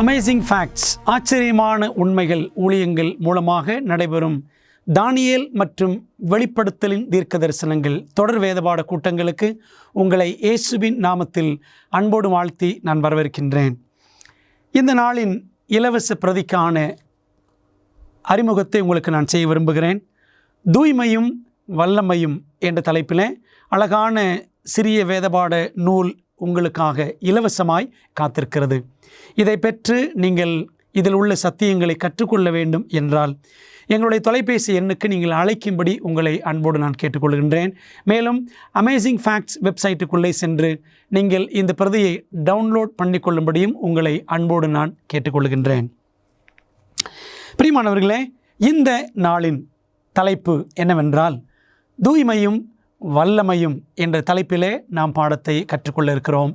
Amazing facts, ஆச்சரியமான உண்மைகள் ஊழியங்கள் மூலமாக நடைபெறும் தானியேல் மற்றும் வெளிப்படுத்தலின் தீர்க்க தரிசனங்கள் தொடர் வேதபாட கூட்டங்களுக்கு உங்களை இயேசுவின் நாமத்தில் அன்போடு வாழ்த்தி நான் வரவேற்கின்றேன். இந்த நாளின் இலவச பிரதிக்கான அறிமுகத்தை உங்களுக்கு நான் செய்ய விரும்புகிறேன். தூய்மையும் வல்லமையும் என்ற தலைப்பில் அழகான சிறிய வேதபாட நூல் உங்களுக்காக இலவசமாய் காத்திருக்கிறது. இதை பெற்று நீங்கள் இதில் உள்ள சத்தியங்களை கற்றுக்கொள்ள வேண்டும் என்றால் எங்களுடைய தொலைபேசி எண்ணுக்கு நீங்கள் அழைக்கும்படி உங்களை அன்போடு நான் கேட்டுக்கொள்கின்றேன். மேலும் அமேசிங் ஃபேக்ட்ஸ் வெப்சைட்டுக்குள்ளே சென்று நீங்கள் இந்த பிரதியை டவுன்லோட் பண்ணிக்கொள்ளும்படியும் உங்களை அன்போடு நான் கேட்டுக்கொள்கின்றேன். பிரியமானவர்களே, இந்த நாளின் தலைப்பு என்னவென்றால் தூய்மையும் வல்லமையும் என்ற தலைப்பிலே நாம் பாடத்தை கற்றுக்கொள்ள இருக்கிறோம்.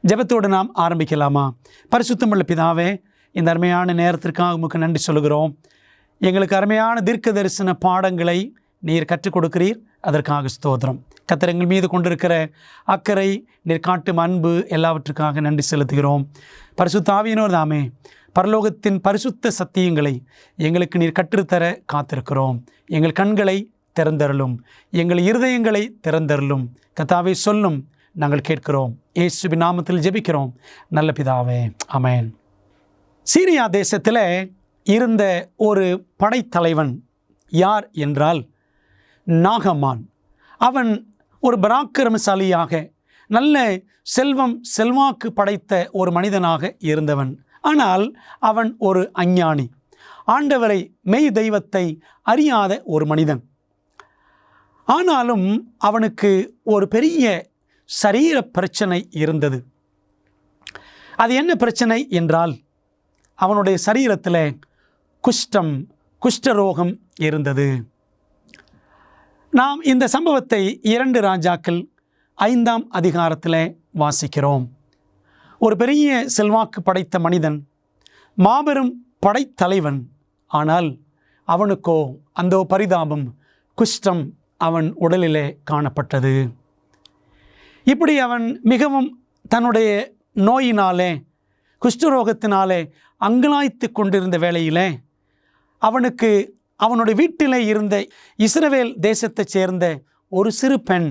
ஜெபத்தோடு நாம் ஆரம்பிக்கலாமா? பரிசுத்தமுள்ள பிதாவே, இந்த அருமையான நேரத்திற்காக உமக்கு நன்றி சொல்கிறோம். எங்களுக்கு அருமையான தீர்க்க தரிசன பாடங்களை நீர் கற்றுக் கொடுக்கிறீர், அதற்காக ஸ்தோத்திரம். கர்த்தர் எங்கள் மீது கொண்டிருக்கிற அக்கறை, நீர் காட்டும் அன்பு எல்லாவற்றுக்காக நன்றி செலுத்துகிறோம். பரிசுத்த ஆவியானவர் தாமே பரலோகத்தின் பரிசுத்த சத்தியங்களை எங்களுக்கு நீர் கற்றுத்தர காத்திருக்கிறோம். எங்கள் கண்களை திறந்தருளும், எங்கள் இருதயங்களை திறந்தருளும். கர்த்தாவே சொல்லும், நாங்கள் கேட்கிறோம். இயேசுவின் நாமத்தில் ஜெபிக்கிறோம் நல்ல பிதாவே, ஆமென். சீரியா தேசத்தில் இருந்த ஒரு படைத்தலைவன் யார் என்றால் நாகமான். அவன் ஒரு பராக்கிரமசாலியாக, நல்ல செல்வாக்கு படைத்த ஒரு மனிதனாக இருந்தவன். ஆனால் அவன் ஒரு அஞ்ஞானி, ஆண்டவரை மெய் தெய்வத்தை அறியாத ஒரு மனிதன். ஆனாலும் அவனுக்கு ஒரு பெரிய சரீர பிரச்சனை இருந்தது. அது என்ன பிரச்சனை என்றால், அவனுடைய சரீரத்தில் குஷ்டரோகம் இருந்தது. நாம் இந்த சம்பவத்தை 2 ராஜாக்கள் 5ஆம் அதிகாரத்தில் வாசிக்கிறோம். ஒரு பெரிய செல்வாக்கு படைத்த மனிதன், மாபெரும் படைத்தலைவன். ஆனால் அவனுக்கோ அந்த பரிதாபம், குஷ்டம் அவன் உடலிலே காணப்பட்டது. இப்படி அவன் மிகவும் தன்னுடைய நோயினாலே, குஷ்டரோகத்தினாலே அங்கலாய்த்து கொண்டிருந்த வேளையிலே அவனுக்கு அவனுடைய வீட்டிலே இருந்த இஸ்ரவேல் தேசத்தைச் சேர்ந்த ஒரு சிறு பெண்,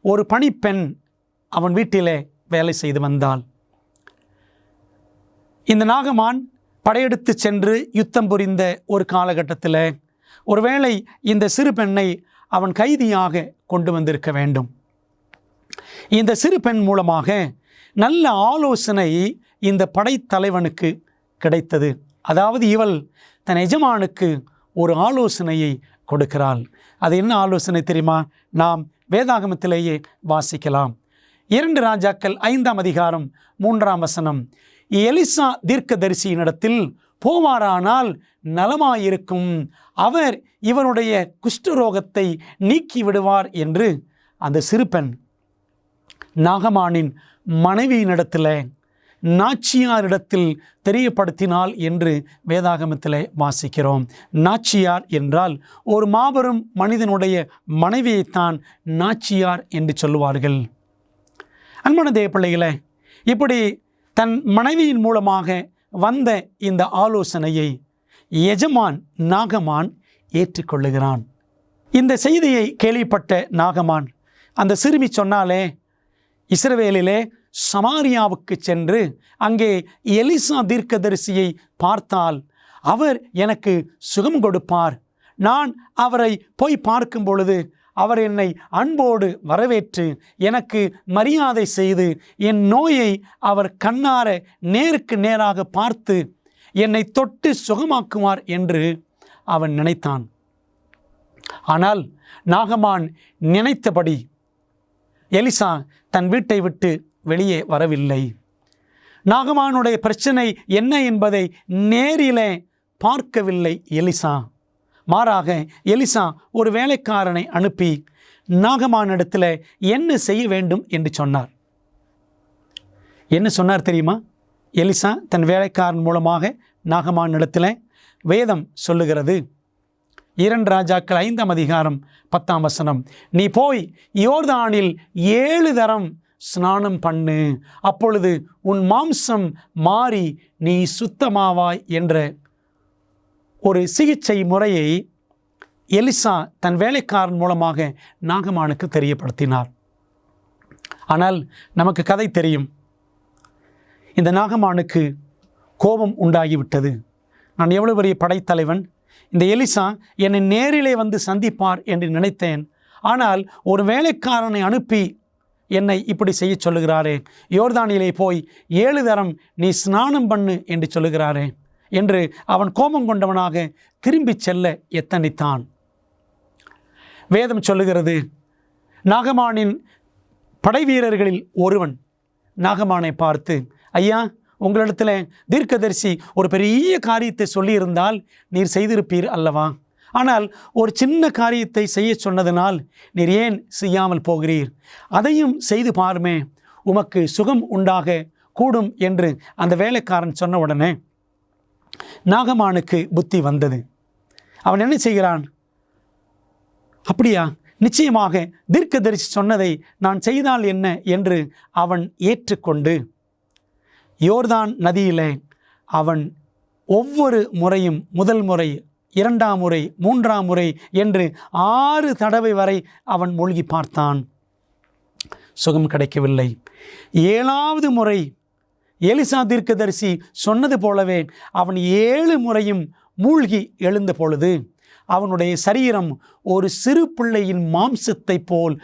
ஒரு பணிப்பெண் அவன் வீட்டிலே வேலை செய்து வந்தாள். இந்த நாகமான் படையெடுத்து சென்று யுத்தம் புரிந்த ஒரு காலகட்டத்தில் ஒருவேளை இந்த சிறு பெண்ணை அவன் கைதியாக கொண்டு வந்திருக்க வேண்டும். இந்த சிறு பெண் மூலமாக நல்ல ஆலோசனை இந்த படைத்தலைவனுக்கு கிடைத்தது. அதாவது இவள் தன் எஜமானுக்கு ஒரு ஆலோசனையை கொடுக்கிறாள். அது என்ன ஆலோசனை தெரியுமா? நாம் வேதாகமத்திலேயே வாசிக்கலாம். 2 ராஜாக்கள் 5ஆம் அதிகாரம் 3ஆம் வசனம். எலிசா தீர்க்கதரிசியினிடத்தில் போவாரானால் நலமாயிருக்கும், அவர் இவனுடைய குஷ்டரோகத்தை நீக்கி விடுவார் என்று அந்த சிறுபெண் நாகமானின் மனைவியினிடத்தில், நாச்சியாரிடத்தில் தெரியப்படுத்தினாள் என்று வேதாகமத்தில் வாசிக்கிறோம். நாச்சியார் என்றால் ஒரு மாபெரும் மனிதனுடைய மனைவியைத்தான் நாச்சியார் என்று சொல்லுவார்கள். அன்பான தேவ பிள்ளைகளே, இப்படி தன் மனைவியின் மூலமாக வந்த இந்த ஆலோசனையை எஜமான் நாகமான் ஏற்றுக்கொள்ளுகிறான். இந்த செய்தியை கேள்விப்பட்ட நாகமான் அந்த சிறுமி சொன்னாலே, இஸ்ரவேலிலே சமாரியாவுக்கு சென்று அங்கே எலிசா தீர்க்கதரிசியை பார்த்தால் அவர் எனக்கு சுகம் கொடுப்பார். நான் அவரை போய் பார்க்கும் பொழுது அவர் என்னை அன்போடு வரவேற்று எனக்கு மரியாதை செய்து என் நோயை அவர் கண்ணார நேருக்கு நேராக பார்த்து என்னை தொட்டு சுகமாக்குவார் என்று அவன் நினைத்தான். ஆனால் நாகமான் நினைத்தபடி எலிசா தன் வீட்டை விட்டு வெளியே வரவில்லை. நாகமானுடைய பிரச்சனை என்ன என்பதை நேரிலே பார்க்கவில்லை எலிசா. மாறாக எலிசா ஒரு வேலைக்காரனை அனுப்பி நாகமானிடத்தில் என்ன செய்ய வேண்டும் என்று சொன்னார். என்ன சொன்னார் தெரியுமா? எலிசா தன் வேலைக்காரன் மூலமாக நாகமானிடத்தில் வேதம் சொல்லுகிறது. 2 ராஜாக்கள் 5ஆம் அதிகாரம் 10ஆம் வசனம். நீ போய் யோர்தானில் 7 தரம் ஸ்நானம் பண்ணு, அப்பொழுது உன் மாம்சம் மாறி நீ சுத்தமாவாய் என்ற ஒரு சிகிச்சை முறையை எலிசா தன் வேலைக்காரன் மூலமாக நாகமானுக்கு தெரியப்படுத்தினார். ஆனால் நமக்கு கதை தெரியும். இந்த நாகமானுக்கு கோபம் உண்டாகிவிட்டது. நான் எவ்வளவு பெரிய படைத்தலைவன், இந்த எலிசா என்னை நேரிலே வந்து சந்திப்பார் என்று நினைத்தேன். ஆனால் ஒரு வேலைக்காரனை அனுப்பி என்னை இப்படி செய்ய சொல்லுகிறாரே, யோர்தானிலே போய் 7 தரம் நீ ஸ்நானம் பண்ணு என்று சொல்லுகிறாரே என்று அவன் கோபம் கொண்டவனாக திரும்பி செல்ல எத்தனித்தான். வேதம் சொல்லுகிறது, நாகமானின் படை வீரர்களில் ஒருவன் நாகமானை பார்த்து, ஐயா, உங்களிடத்தில் தீர்க்கதரிசி ஒரு பெரிய காரியத்தை சொல்லியிருந்தால் நீர் செய்திருப்பீர் அல்லவா? ஆனால் ஒரு சின்ன காரியத்தை செய்ய சொன்னதனால் நீர் ஏன் செய்யாமல் போகிறீர்? அதையும் செய்து பாருமே, உமக்கு சுகம் உண்டாக கூடும் என்று அந்த வேலைக்காரன் சொன்ன உடனே நாகமானுக்கு புத்தி வந்தது. அவன் என்ன செய்கிறான்? அப்படியா, நிச்சயமாக தீர்க்கதரிசி சொன்னதை நான் செய்தால் என்ன என்று அவன் ஏற்றுக்கொண்டு யோர்தான் நதியிலே அவன் ஒவ்வொரு முறையும், முதல் முறை, 2ஆம் முறை, 3ஆம் முறை என்று 6 தடவை வரை அவன் மூழ்கி பார்த்தான். சுகம் கிடைக்கவில்லை. 7ஆவது முறை எலிசா தீர்க்கதரிசி சொன்னது போலவே அவன் 7 முறையும் மூழ்கி எழுந்த பொழுது அவனுடைய சரீரம் ஒரு சிறு பிள்ளையின் மாம்சத்தை போல்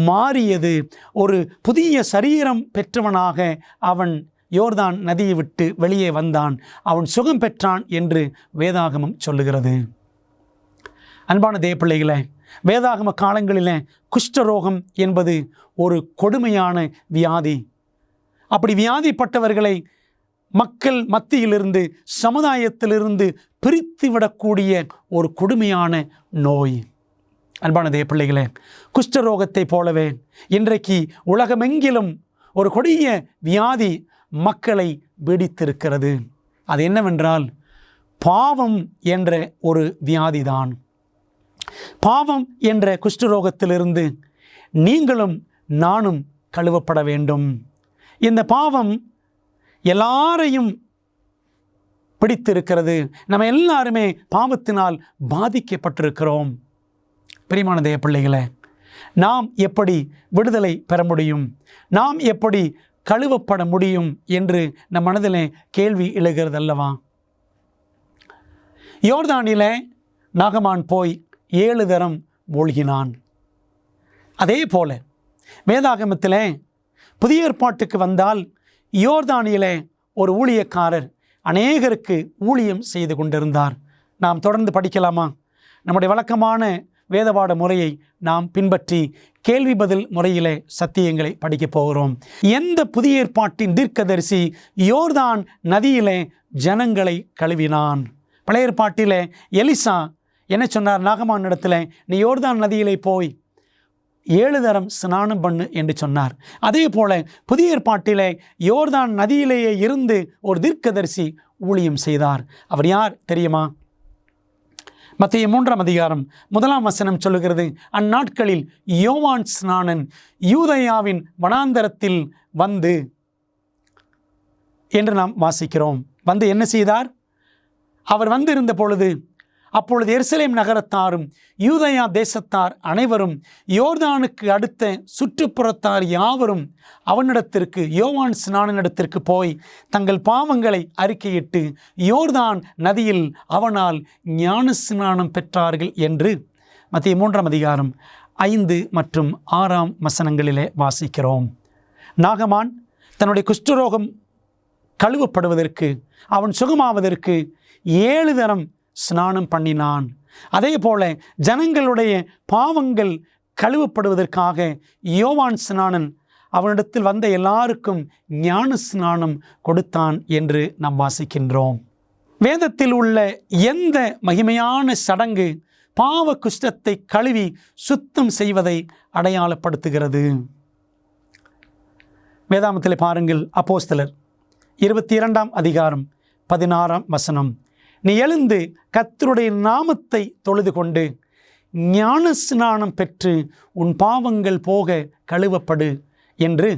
மாறியது. ஒரு புதிய சரீரம் பெற்றவனாக அவன் யோர்தான் நதியை விட்டு வெளியே வந்தான். அவன் சுகம் பெற்றான் என்று வேதாகமம் சொல்லுகிறது. அன்பான தேவப்பிள்ளைகளே, வேதாகம காலங்களில் குஷ்டரோகம் என்பது ஒரு கொடுமையான வியாதி. அப்படி வியாதிப்பட்டவர்களை மக்கள் மத்தியிலிருந்து, சமுதாயத்திலிருந்து பிரித்து விடக்கூடிய ஒரு கொடுமையான நோய். அன்பான தேவப்பிள்ளைகளே, குஷ்டரோகத்தை போலவே இன்றைக்கு உலகமெங்கிலும் ஒரு கொடிய வியாதி மக்களை பீடித்திருக்கிறது. அது என்னவென்றால் பாவம் என்ற ஒரு வியாதிதான். பாவம் என்ற குஷ்டரோகத்திலிருந்து நீங்களும் நானும் கழுவப்பட வேண்டும். இந்த பாவம் எல்லாரையும் பிடித்திருக்கிறது. நம்ம எல்லாருமே பாவத்தினால் பாதிக்கப்பட்டிருக்கிறோம். பிரியமான தேவப்பிள்ளைகளே, நாம் எப்படி விடுதலை பெற முடியும்? நாம் எப்படி கழுவப்பட முடியும் என்று நம் மனதிலே கேள்வி எழுகிறது அல்லவா? யோர்தானிலே நாகமான் போய் 7 தரம் மூழ்கினான். அதே போல வேதாகமத்திலே புதிய ஏற்பாட்டுக்கு வந்தால் யோர்தானிலே ஒரு ஊழியக்காரர் அநேகருக்கு ஊழியம் செய்து கொண்டிருந்தார். நாம் தொடர்ந்து படிக்கலாமா? நம்முடைய வழக்கமான வேதபாட முறையை நாம் பின்பற்றி கேள்வி பதில் முறையிலே சத்தியங்களை படிக்கப் போகிறோம். எந்த புதிய ஏற்பாட்டின் தீர்க்கதரிசி யோர்தான் நதியிலே ஜனங்களை கழுவினான்? பழைய ஏற்பாட்டிலே எலிசா என்ன சொன்னார்? நாகமான் இடத்துல, நீ யோர்தான் நதியிலே போய் 7 தரம் ஸ்நானம் பண்ணு என்று சொன்னார். அதே போல புதிய ஏற்பாட்டிலே யோர்தான் நதியிலேயே இருந்து ஒரு தீர்க்கதரிசி ஊழியம் செய்தார். அவர் யார் தெரியுமா? மத்தேயு 3ஆம் அதிகாரம் 1ஆம் வசனம் சொல்லுகிறது, அந்நாட்களில் யோவான் ஸ்நானன் யூதேயாவின் வனாந்தரத்தில் வந்து என்று நாம் வாசிக்கிறோம். வந்து என்ன செய்தார்? அவர் வந்திருந்த பொழுது, அப்பொழுது எருசலேம் நகரத்தாரும் யூதேயா தேசத்தார் அனைவரும் யோர்தானுக்கு அடுத்த சுற்றுப்புறத்தார் யாவரும் அவனிடத்திற்கு, யோவான் ஸ்நானனிடத்திற்கு போய் தங்கள் பாவங்களை அறிக்கையிட்டு யோர்தான் நதியில் அவனால் ஞான ஸ்நானம் பெற்றார்கள் என்று மத்தேயு 3ஆம் அதிகாரம் 5 மற்றும் 6ஆம் வசனங்களிலே வாசிக்கிறோம். நாகமான் தன்னுடைய குஷ்டரோகம் கழுவப்படுவதற்கு, அவன் சுகமாவதற்கு 7 தரம் ஸ்நானம் பண்ணினான். அதே போல ஜனங்களுடைய பாவங்கள் கழுவப்படுவதற்காக யோவான் ஸ்நானன் அவனிடத்தில் வந்த எல்லாருக்கும் ஞான ஸ்நானம் கொடுத்தான் என்று நாம் வாசிக்கின்றோம். வேதத்தில் உள்ள எந்த மகிமையான சடங்கு பாவ குஷ்டத்தை கழுவி சுத்தம் செய்வதை அடையாளப்படுத்துகிறது? வேதாமத்தில் பாருங்கள், அப்போஸ்தலர் 22ஆம் அதிகாரம் 16ஆம் வசனம், நீ எழுந்து கர்த்தருடைய நாமத்தை தொழுது கொண்டு ஞான ஸ்நானம் பெற்று உன் பாவங்கள் போக கழுவப்படு என்று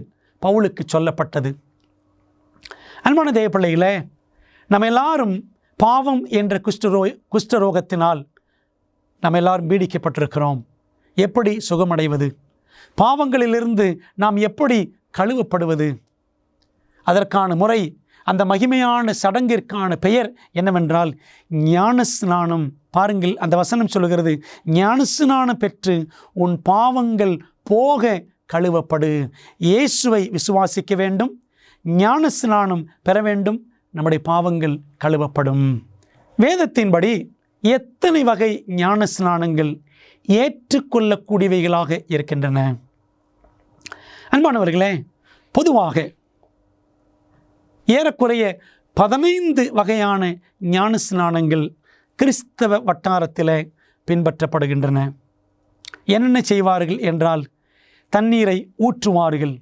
பவுலுக்கு சொல்லப்பட்டது. அன்பான தேவ பிள்ளைகளே, நம்ம எல்லாரும் பாவம் என்ற குஷ்டரோகத்தினால் நம்ம எல்லாரும் பீடிக்கப்பட்டிருக்கிறோம். எப்படி சுகமடைவது? பாவங்களிலிருந்து நாம் எப்படி கழுவப்படுவது? அதற்கான முறை, அந்த மகிமையான சடங்கிற்கான பெயர் என்னவென்றால் ஞானஸ்நானம். பாருங்கள், அந்த வசனம் சொல்லுகிறது, ஞானஸ்நானம் பெற்று உன் பாவங்கள் போக கழுவப்படு. இயேசுவை விசுவாசிக்க வேண்டும், ஞானஸ்நானம் பெற வேண்டும், நம்முடைய பாவங்கள் கழுவப்படும். வேதத்தின்படி எத்தனை வகை ஞானஸ்நானங்கள் ஏற்றுக்கொள்ளக்கூடியவைகளாக இருக்கின்றன? அன்பானவர்களே, பொதுவாக ஏறக்குறைய 15 வகையான ஞானஸ்நானங்கள் கிறிஸ்தவ வட்டாரத்தில் பின்பற்றப்படுகின்றன. என்னென்ன செய்வார்கள் என்றால், தண்ணீரை ஊற்றுவார்கள்,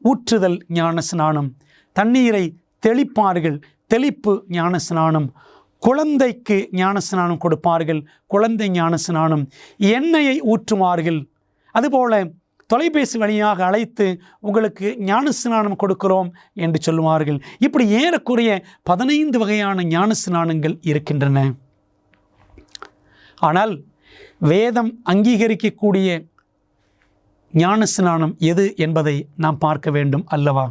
ஊற்றுதல் ஞானஸ்நானம். தண்ணீரை தெளிப்பார்கள், தெளிப்பு ஞானஸ்நானம். குழந்தைக்கு ஞானஸ்நானம் கொடுப்பார்கள், குழந்தை ஞானஸ்நானம். எண்ணெயை ஊற்றுவார்கள். அதுபோல தொலைபேசி வழியாக அழைத்து உங்களுக்கு ஞானஸ்நானம் கொடுக்கிறோம் என்று சொல்லுவார்கள். இப்படி ஏறக்குறைய 15 வகையான ஞானஸ்நானங்கள் இருக்கின்றன. ஆனால் வேதம் அங்கீகரிக்கக்கூடிய ஞானஸ்நானம் எது என்பதை நாம் பார்க்க வேண்டும் அல்லவா?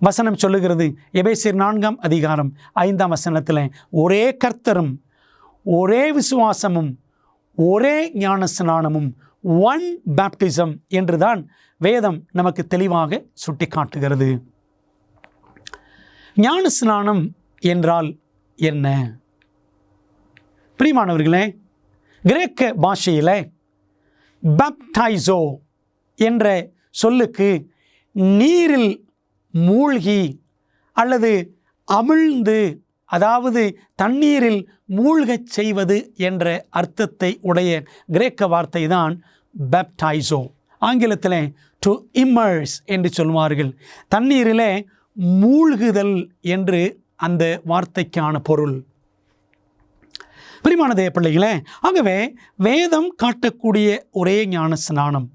வசனம் சொல்லுகிறது, எபேசியர் 4ஆம் அதிகாரம் 5ஆம் வசனத்தில், ஒரே கர்த்தரும் ஒரே விசுவாசமும் ஒரே ஞானஸ்நானமும், ஒன் பேப்டிசம் என்றுதான் வேதம் நமக்கு தெளிவாக சுட்டி காட்டுகிறது. ஞானஸ்நானம் என்றால் என்ன? பிரியமானவர்களே, கிரேக்க பாஷையில் பேப்டைசோ என்ற சொல்லுக்கு நீரில் மூழ்கி அல்லது அமிழ்ந்து, அதாவது தண்ணீரில் மூழ்கச் செய்வது என்ற அர்த்தத்தை உடைய கிரேக்க வார்த்தை தான் பேப்டைசோ. ஆங்கிலத்தில் டு இம்மர்ஸ் என்று சொல்வார்கள். தண்ணீரிலே மூழ்குதல் என்று அந்த வார்த்தைக்கான பொருள். பிரியமான தேவ பிள்ளைகளே, ஆகவே வேதம் காட்டக்கூடிய ஒரே ஞானஸ்நானம்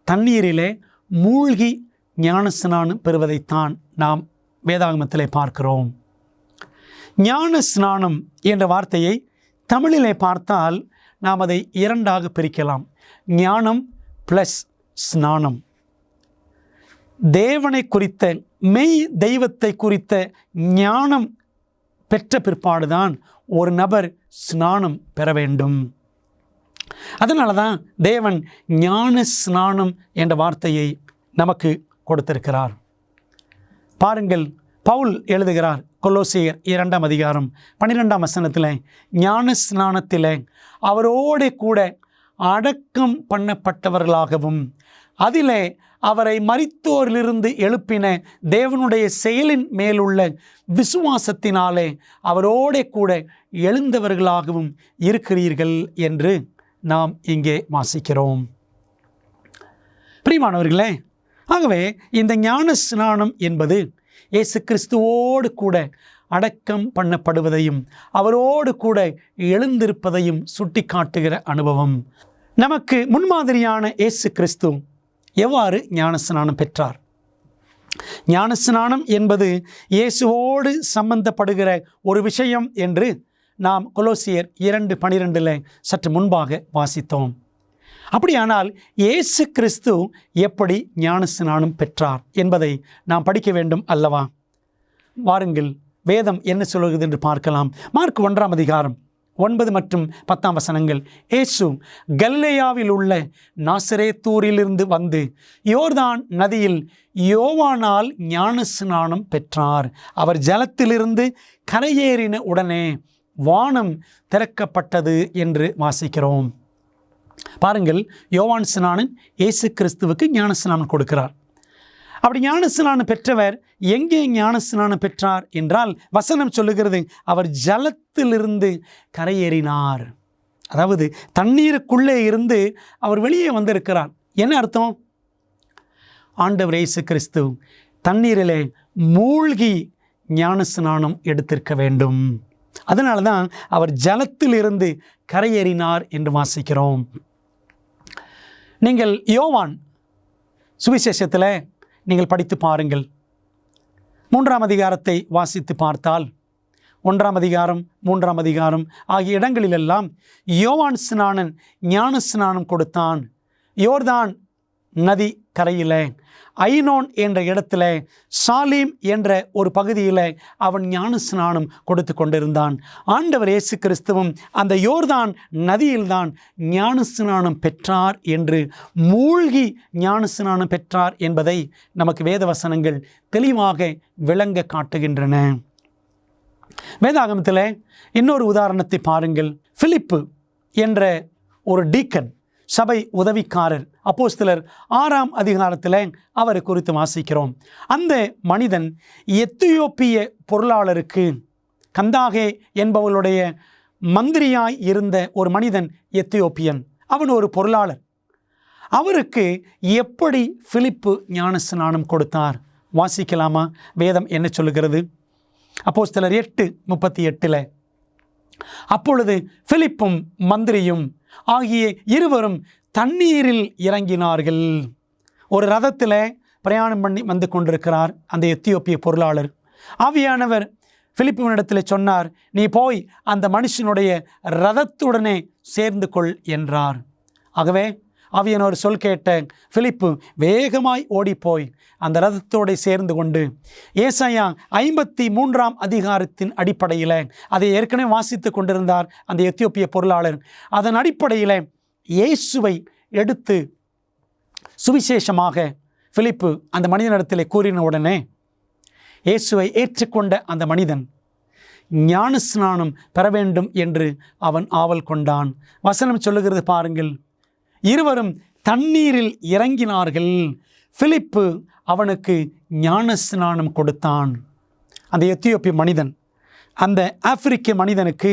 தண்ணீரிலே மூழ்கி ஞானஸ்நானம் பெறுவதைத்தான் நாம் வேதாகமத்திலே பார்க்கிறோம். ஞானஸ்நானம் என்ற வார்த்தையை தமிழிலே பார்த்தால் நாம் அதை 2ஆக பிரிக்கலாம். ஞானம் ப்ளஸ் ஸ்நானம். தேவனை குறித்த, மெய் தெய்வத்தை குறித்த ஞானம் பெற்ற பிற்பாடுதான் ஒரு நபர் ஸ்நானம் பெற வேண்டும். அதனால தான் தேவன் ஞான ஸ்நானம் என்ற வார்த்தையை நமக்கு கொடுத்திருக்கிறார். பாருங்கள், பவுல் எழுதுகிறார் கொலோசியர் 2ஆம் அதிகாரம் 12ஆம் வசனத்தில், ஞான ஸ்நானத்தில் அவரோடு கூட அடக்கம் பண்ணப்பட்டவர்களாகவும் அதிலே அவரை மரித்தோரிலிருந்து எழுப்பின தேவனுடைய செயலின் மேலுள்ள விசுவாசத்தினாலே அவரோடு கூட எழுந்தவர்களாகவும் இருக்கிறீர்கள் என்று நாம் இங்கே வாசிக்கிறோம். பிரியமானவர்களே, ஆகவே இந்த ஞான ஸ்நானம் என்பது இயேசு கிறிஸ்துவோடு கூட அடக்கம் பண்ணப்படுவதையும் அவரோடு கூட எழுந்திருப்பதையும் சுட்டி காட்டுகிற அனுபவம். நமக்கு முன்மாதிரியான இயேசு கிறிஸ்து எவ்வாறு ஞானஸ்நானம் பெற்றார்? ஞானஸ்நானம் என்பது இயேசுவோடு சம்பந்தப்படுகிற ஒரு விஷயம் என்று நாம் கொலோசியர் 2:12 சற்று முன்பாக வாசித்தோம். அப்படியானால் இயேசு கிறிஸ்து எப்படி ஞானஸ்நானம் பெற்றார் என்பதை நாம் படிக்க வேண்டும் அல்லவா? வாருங்கள், வேதம் என்ன சொல்கிறது என்று பார்க்கலாம். மார்க் 1ஆம் அதிகாரம் 9 மற்றும் 10ஆம் வசனங்கள். இயேசு கலிலேயாவில் உள்ள நாசரேத்தூரிலிருந்து வந்து யோர்தான் நதியில் யோவானால் ஞானஸ்நானம் பெற்றார். அவர் ஜலத்திலிருந்து கரையேறின உடனே வானம் திறக்கப்பட்டது என்று வாசிக்கிறோம். பாருங்கள், யோவான் ஸ்நானன் இயேசு கிறிஸ்துவுக்கு ஞானஸ்நானம் கொடுக்கிறார். அப்படி ஞானஸ்நானம் பெற்றவர் எங்கே ஞானஸ்நானம் பெற்றார் என்றால் வசனம் சொல்லுகிறது, அவர் ஜலத்திலிருந்து கரையேறினார். அதாவது தண்ணீருக்குள்ளே இருந்து அவர் வெளியே வந்திருக்கிறார். என்ன அர்த்தம்? ஆண்டவர் இயேசு கிறிஸ்து தண்ணீரிலே மூழ்கி ஞானஸ்நானம் எடுத்திருக்க வேண்டும். அதனால தான் அவர் ஜலத்திலிருந்து கரையேறினார் என்று வாசிக்கிறோம். நீங்கள் யோவான் சுவிசேஷத்தில் நீங்கள் படித்து பாருங்கள். 3ஆம் அதிகாரத்தை வாசித்து பார்த்தால் 1ஆம் அதிகாரம் 3ஆம் அதிகாரம் ஆகிய இடங்களிலெல்லாம் யோவான் ஸ்நானன் ஞான ஸ்நானம் கொடுத்தான். யோர்தான் நதி கரையில் ஐனோன் என்ற இடத்துல சாலீம் என்ற ஒரு பகுதியில் அவன் ஞான ஸ்நானம் கொடுத்து கொண்டிருந்தான். ஆண்டவர் இயேசு கிறிஸ்துவும் அந்த யோர்தான் நதியில்தான் ஞான ஸ்நானம் பெற்றார் என்று, மூழ்கி ஞான ஸ்நானம் பெற்றார் என்பதை நமக்கு வேத வசனங்கள் தெளிவாக விளங்க காட்டுகின்றன. வேதாகமத்தில் இன்னொரு உதாரணத்தை பாருங்கள். பிலிப்பு என்ற ஒரு டீக்கன், சபை உதவிக்காரர், அப்போஸ்தலர் 6ஆம் அதிகாரத்தில் அவரை குறித்து வாசிக்கிறோம். அந்த மனிதன் எத்தியோப்பிய பொருளாளருக்கு, கந்தாகே என்பவளுடைய மந்திரியாய் இருந்த ஒரு மனிதன் எத்தியோப்பியன். அவன் ஒரு பொருளாளர். அவருக்கு எப்படி பிலிப்பு ஞானஸ்நானம் கொடுத்தார் வாசிக்கலாமா? வேதம் என்ன சொல்லுகிறது? அப்போஸ்தலர் 8:38 அப்பொழுது பிலிப்பும் மந்திரியும் ஆகிய இருவரும் தண்ணீரில் இறங்கினார்கள். ஒரு ரதத்தில் பிரயாணம் பண்ணி வந்து கொண்டிருக்கிறார் அந்த எத்தியோப்பிய பொருளாளர். ஆவியானவர் பிலிப்புவினிடத்தில் சொன்னார், நீ போய் அந்த மனுஷனுடைய ரதத்துடனே சேர்ந்து கொள் என்றார். ஆகவே ஆவியானவர் சொல் கேட்ட பிலிப்பு வேகமாய் ஓடிப்போய் அந்த ரதத்தோடு சேர்ந்து கொண்டு, ஏசாயா 53ஆம் அதிகாரத்தின் அடிப்படையில், அதை ஏற்கனவே வாசித்து கொண்டிருந்தார் அந்த எத்தியோப்பிய பொருளாளர். அதன் அடிப்படையில் இயேசுவை எடுத்து சுவிசேஷமாக பிலிப்பு அந்த மனிதனிடத்தில் கூறின உடனே இயேசுவை ஏற்றுக்கொண்ட அந்த மனிதன் ஞானஸ்நானம் பெற வேண்டும் என்று அவன் ஆவல் கொண்டான். வசனம் சொல்லுகிறது பாருங்கள், இருவரும் தண்ணீரில் இறங்கினார்கள். பிலிப்பு அவனுக்கு ஞானஸ்நானம் கொடுத்தான். அந்த எத்தியோப்பிய மனிதன், அந்த ஆப்பிரிக்க மனிதனுக்கு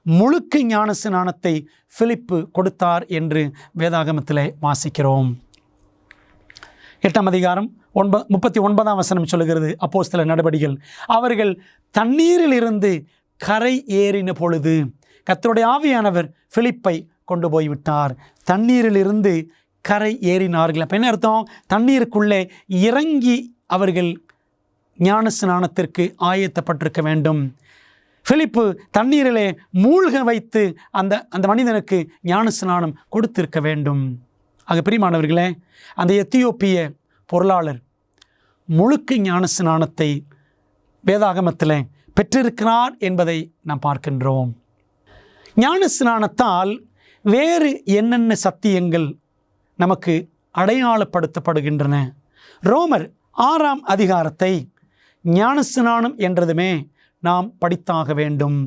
முழுக்க ஞானஸ்நானத்தை பிலிப்பு கொடுத்தார் என்று வேதாகமத்தில் வாசிக்கிறோம். 8ஆம் அதிகாரம் 39ஆம் வசனம் சொல்லுகிறது, அப்போஸ்தலர் நடபடிகள், அவர்கள் தண்ணீரில் இருந்து கரை ஏறின பொழுது கர்த்தருடைய ஆவியானவர் பிலிப்பை கொண்டு போய்விட்டார். தண்ணீரில் இருந்து கரை ஏறினார்கள். அப்போ என்ன அர்த்தம்? தண்ணீருக்குள்ளே இறங்கி அவர்கள் ஞான ஸ்நானத்திற்கு ஆயத்தப்பட்டிருக்க வேண்டும். பிலிப்பு தண்ணீரிலே மூழ்க வைத்து அந்த மனிதனுக்கு ஞான ஸ்நானம் கொடுத்திருக்க வேண்டும். ஆக பிரியமானவர்களே, அந்த எத்தியோப்பிய பொருளாளர் முழுக்க ஞான ஸ்நானத்தை வேதாகமத்தில் பெற்றிருக்கிறார் என்பதை நாம் பார்க்கின்றோம். ஞான ஸ்நானத்தால் வேறு என்னென்ன சத்தியங்கள் நமக்கு அடையாளப்படுத்தப்படுகின்றன? ரோமர் 6ஆம் அதிகாரத்தை ஞானஸ்நானம் என்றதுமே நாம் படித்தாக வேண்டும்.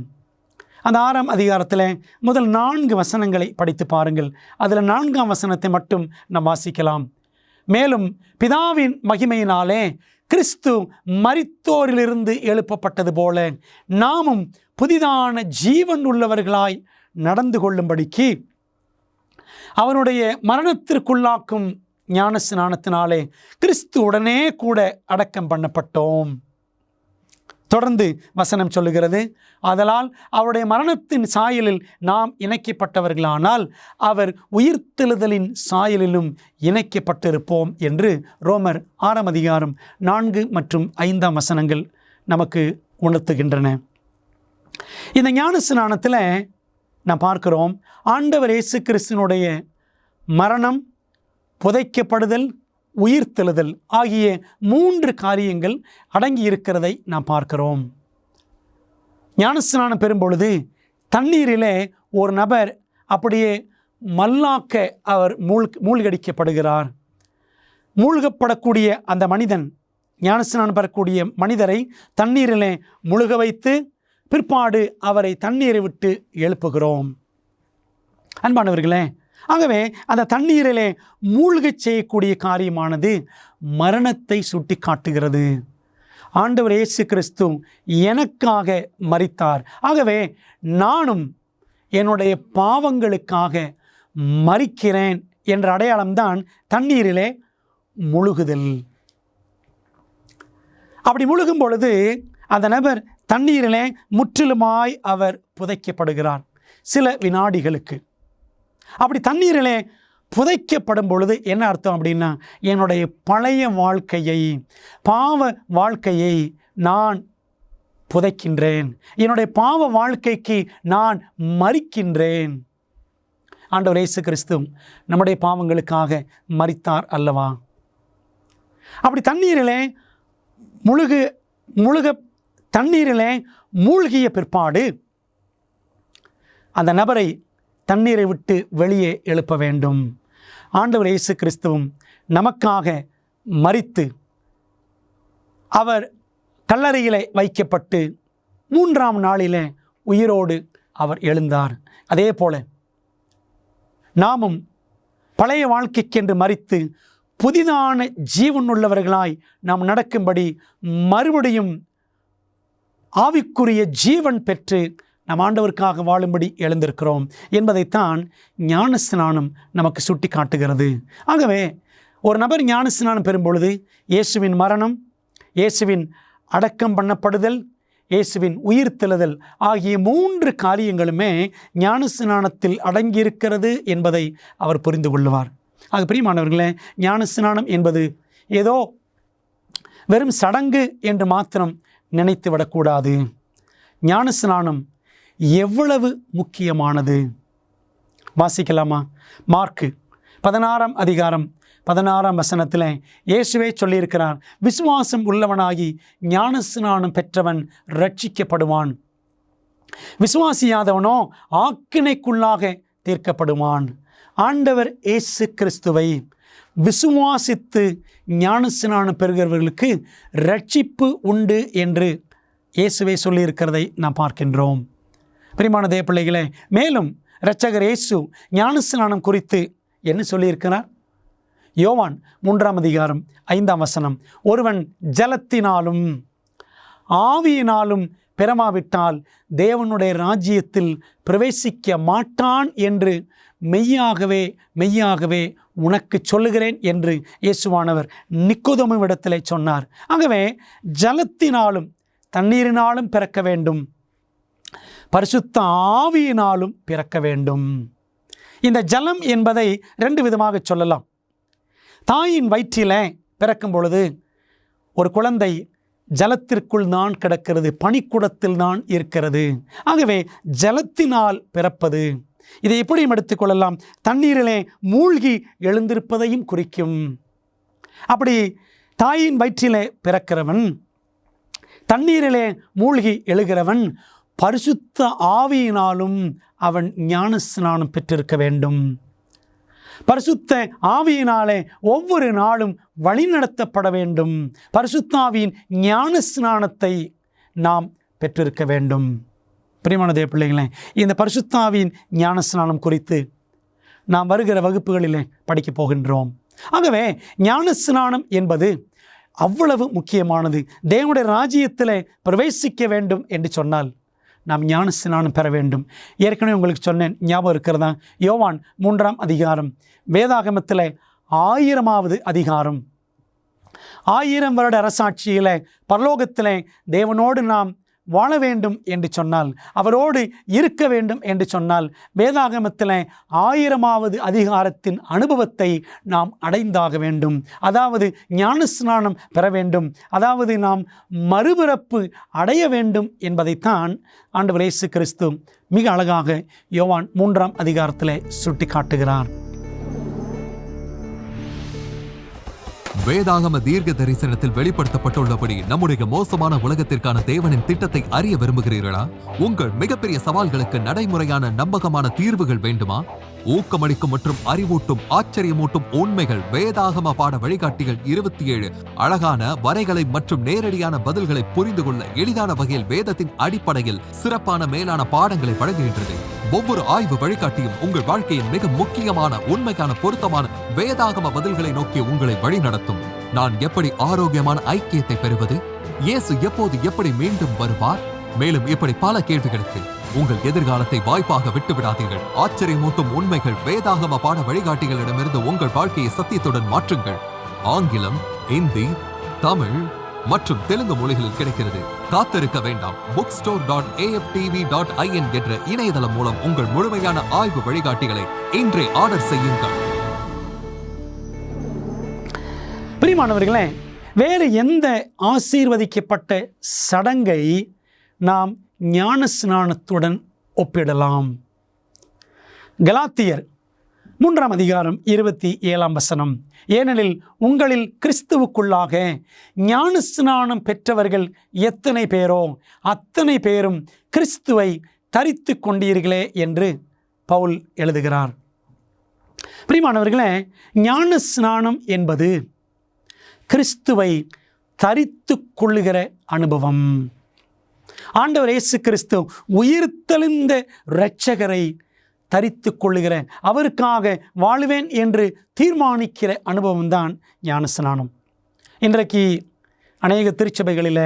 அந்த 6ஆம் அதிகாரத்தில் முதல் 4 வசனங்களை படித்து பாருங்கள். அதில் 4ஆம் வசனத்தை மட்டும் நாம் வாசிக்கலாம். மேலும் பிதாவின் மகிமையினாலே கிறிஸ்து மரித்தோரிலிருந்து எழுப்பப்பட்டது போல நாமும் புதிதான ஜீவன் உள்ளவர்களாய் நடந்து கொள்ளும்படிக்கு அவனுடைய மரணத்திற்குள்ளாக்கும் ஞான ஸ்நானத்தினாலே கிறிஸ்து உடனே கூட அடக்கம் பண்ணப்பட்டோம். தொடர்ந்து வசனம் சொல்லுகிறது, ஆதலால் அவருடைய மரணத்தின் சாயலில் நாம் இணைக்கப்பட்டவர்களானால் அவர் உயிர்த்தெழுதலின் சாயலிலும் இணைக்கப்பட்டிருப்போம் என்று ரோமர் 6ஆம் அதிகாரம் 4 மற்றும் 5ஆம் வசனங்கள் நமக்கு உணர்த்துகின்றன. இந்த ஞான ஸ்நானத்தில் நாம் பார்க்கிறோம், ஆண்டவர் இயேசு கிறிஸ்துவினுடைய மரணம், புதைக்கப்படுதல், உயிர்த்தெழுதல் ஆகிய 3 காரியங்கள் அடங்கி இருக்கிறதை நாம் பார்க்கிறோம். ஞானஸ்நானம் பெறும்பொழுது தண்ணீரிலே ஒரு நபர் அப்படியே மல்லாக்க அவர் மூழ்கடிக்கப்படுகிறார். மூழ்கப்படக்கூடிய அந்த மனிதன், ஞானஸ்நானம் பெறக்கூடிய மனிதரை தண்ணீரிலே முழுக வைத்து பிற்பாடு அவரை தண்ணீரை விட்டு எழுப்புகிறோம். அன்பானவர்களே, ஆகவே அந்த தண்ணீரிலே மூழ்கச் செய்யக்கூடிய காரியமானது மரணத்தை சுட்டி காட்டுகிறது. ஆண்டவர் இயேசு கிறிஸ்து எனக்காக மரித்தார். ஆகவே நானும் என்னுடைய பாவங்களுக்காக மரிக்கிறேன் என்ற அடையாளம்தான் தண்ணீரிலே முழுகுதல். அப்படி முழுகும் பொழுது அந்த நபர் தண்ணீரிலே முற்றிலுமாய் அவர் புதைக்கப்படுகிறார் சில வினாடிகளுக்கு. அப்படி தண்ணீரிலே புதைக்கப்படும் பொழுது என்ன அர்த்தம் அப்படின்னா, என்னுடைய பழைய வாழ்க்கையை, பாவ வாழ்க்கையை நான் புதைக்கின்றேன், என்னுடைய பாவ வாழ்க்கைக்கு நான் மரிக்கின்றேன். ஆண்டவர் இயேசு கிறிஸ்து நம்முடைய பாவங்களுக்காக மரித்தார் அல்லவா? அப்படி தண்ணீரிலே தண்ணீரிலே மூழ்கிய பிற்பாடு அந்த நபரை தண்ணீரை விட்டு வெளியே எழுப்ப வேண்டும். ஆண்டவர் இயேசு கிறிஸ்துவும் நமக்காக மரித்து அவர் கல்லறையிலே வைக்கப்பட்டு 3ஆம் நாளிலே உயிரோடு அவர் எழுந்தார். அதே போல நாமும் பழைய வாழ்க்கைக்கென்று மரித்து புதிதான ஜீவனுள்ளவர்களாய் நாம் நடக்கும்படி மறுபடியும் ஆவிக்குரிய ஜீவன் பெற்று நம் ஆண்டவருக்காக வாழும்படி எழுந்திருக்கிறோம் என்பதைத்தான் ஞானஸ்நானம் நமக்கு சுட்டி காட்டுகிறது. ஆகவே ஒரு நபர் ஞானஸ்நானம் பெறும் பொழுது இயேசுவின் மரணம், இயேசுவின் அடக்கம் பண்ணப்படுதல், இயேசுவின் உயிர்த்தெழுதல் ஆகிய 3 காரியங்களுமே ஞானஸ்நானத்தில் அடங்கியிருக்கிறது என்பதை அவர் புரிந்து கொள்வார். ஆக பிரியமானவர்களே, ஞானஸ்நானம் என்பது ஏதோ வெறும் சடங்கு என்று மாத்திரம் நினைத்து விடக்கூடாது. ஞானஸ்நானம் எவ்வளவு முக்கியமானது வாசிக்கலாமா? மார்க்கு 16ஆம் அதிகாரம் 16ஆம் வசனத்தில் இயேசுவே சொல்லியிருக்கிறார், விசுவாசம் உள்ளவனாகி ஞானஸ்நானம் பெற்றவன் ரட்சிக்கப்படுவான், விசுவாசியாதவனோ ஆக்கினைக்குள்ளாக தீர்க்கப்படுவான். ஆண்டவர் இயேசு கிறிஸ்துவை விசுவாசித்து ஞானஸ்நானம் பெறுகிறவர்களுக்கு ரட்சிப்பு உண்டு என்று இயேசுவே சொல்லியிருக்கிறதை நாம் பார்க்கின்றோம். பிரியமான தேவ பிள்ளைகளே, மேலும் இரட்சகர் இயேசு ஞானஸ்நானம் குறித்து என்ன சொல்லியிருக்கிறார்? யோவான் 3ஆம் அதிகாரம் 5ஆம் வசனம், ஒருவன் ஜலத்தினாலும் ஆவியினாலும் பெறமாவிட்டால் தேவனுடைய ராஜ்யத்தில் பிரவேசிக்க மாட்டான் என்று மெய்யாகவே மெய்யாகவே உனக்கு சொல்லுகிறேன் என்று இயேசுவானவர் நிக்கோதேமுவிடத்திலே சொன்னார். ஆகவே ஜலத்தினாலும் தண்ணீரினாலும் பிறக்க வேண்டும், பரிசுத்த ஆவியினாலும் பிறக்க வேண்டும். இந்த ஜலம் என்பதை 2 விதமாக சொல்லலாம். தாயின் வயிற்றிலே பிறக்கும் பொழுது ஒரு குழந்தை ஜலத்திற்குள் தான் கிடக்கிறது, பனிக்குடத்தில் தான் இருக்கிறது. ஆகவே ஜலத்தினால் பிறப்பது. இதை எப்படியும் எடுத்துக்கொள்ளலாம், தண்ணீரிலே மூழ்கி எழுந்திருப்பதையும் குறிக்கும். அப்படி தாயின் வயிற்றிலே பிறக்கிறவன், தண்ணீரிலே மூழ்கி எழுகிறவன் பரிசுத்த ஆவியினாலும் அவன் ஞானஸ்நானம் பெற்றிருக்க வேண்டும். பரிசுத்த ஆவியினாலே ஒவ்வொரு நாளும் வழிநடத்தப்பட வேண்டும். பரிசுத்த ஆவியின் ஞானஸ்நானத்தை நாம் பெற்றிருக்க வேண்டும். பிரியமான தேவ பிள்ளைகளே, இந்த பரிசுத்த ஆவியின் ஞானஸ்நானம் குறித்து நாம் வருகிற வகுப்புகளிலே படிக்கப் போகின்றோம். ஆகவே ஞானஸ்நானம் என்பது அவ்வளவு முக்கியமானது. தேவனுடைய ராஜ்யத்தில் பிரவேசிக்க வேண்டும் என்று சொன்னால் நாம் ஞானஸ்நானம் பெற வேண்டும். ஏற்கனவே உங்களுக்கு சொன்னேன், ஞாபகம் இருக்கிறதா? யோவான் 3ஆம் அதிகாரம், வேதாகமத்தில் 1000வது அதிகாரம், 1000 வருட அரசாட்சியில் பரலோகத்தில் தேவனோடு நாம் வாழ வேண்டும் என்று சொன்னால், அவரோடு இருக்க வேண்டும் என்று சொன்னால், வேதாகமத்தில் 1000வது அதிகாரத்தின் அனுபவத்தை நாம் அடைந்தாக வேண்டும். அதாவது ஞானஸ்நானம் பெற வேண்டும், அதாவது நாம் மறுபிறப்பு அடைய வேண்டும் என்பதைத்தான் ஆண்டவர் இயேசு கிறிஸ்து மிக அழகாக யோவான் 3ஆம் அதிகாரத்தில் சுட்டி காட்டுகிறார். வேதாகம தீர்க்க தரிசனத்தில் வெளிப்படுத்தப்பட்டுள்ளபடி நம்முடைய மோசமான உலகத்திற்கான தேவனின் திட்டத்தை அறிய விரும்புகிறீர்களா? உங்கள் மிகப்பெரிய சவால்களுக்கு நடைமுறையான நம்பகமான தீர்வுகள் வேண்டுமா? ஊக்கமளிக்கும் மற்றும் அறிவூட்டும் ஆச்சரியமூட்டும் உண்மைகள் வேதாகம பாட வழிகாட்டிகள் 27 அழகான வரைகளை மற்றும் நேரடியான பதில்களை புரிந்து கொள்ள எளிதான வகையில் வேதத்தின் அடிப்படையில் சிறப்பான மேலான பாடங்களை வழங்குகின்றது. ஒவ்வொரு ஆய்வு வழிகாட்டியும் உங்கள் வாழ்க்கையின் மிக முக்கியமான உண்மைக்கான பொருத்தமான வேதாகம பதில்களை நோக்கி உங்களை வழிநடத்தும். நான் எப்படி ஆரோக்கியமான ஐக்கியத்தை பெறுவது? இயேசு எப்போது எப்படி மீண்டும் வருவார்? மேலும் இப்படி பல கேள்விகளுக்கு உங்கள் எதிர்காலத்தை வாய்ப்பாக விட்டுவிடாதீர்கள். ஆச்சரியமூட்டும் உண்மைகள் வேதாகம பாட வழிகாட்டிகளிடமிருந்து உங்கள் வாழ்க்கையை சத்தியத்துடன் மாற்றுங்கள். ஆங்கிலம், இந்தி, தமிழ் மற்றும் தெலுங்கு மொழிகளில் கிடைக்கிறது. காத்திருக்க வேண்டாம். bookstore.aftv.in என்ற இணையதளம் மூலம் உங்கள் முழுமையான ஆய்வு வழிகாட்டிகளை இன்றே ஆர்டர் செய்யுங்கள். பிரியமானவர்களே, வேறு எந்த ஆசீர்வதிக்கப்பட்ட சடங்கை நாம் ஞானஸ்நானத்துடன் ஒப்பிடலாம்? கலாத்தியர் 3 அதிகாரம் 27 வசனம், ஏனெனில் உங்களில் கிறிஸ்துவுக்குள்ளாக ஞானஸ்நானம் பெற்றவர்கள் எத்தனை பேரோ அத்தனை பேரும் கிறிஸ்துவை தரித்து கொண்டீர்களே என்று பவுல் எழுதுகிறார். பிரியமானவர்களே, ஞானஸ்நானம் என்பது கிறிஸ்துவை தரித்து கொள்ளுகிற அனுபவம். ஆண்டவர் இயேசு கிறிஸ்து உயிர்த்தெழுந்த இரட்சகரை தரித்து கொள்ளுகிற, அவருக்காக வாழுவேன் என்று தீர்மானிக்கிற அனுபவம் தான் ஞானஸ்நானம். இன்றைக்கு அநேக திருச்சபைகளில்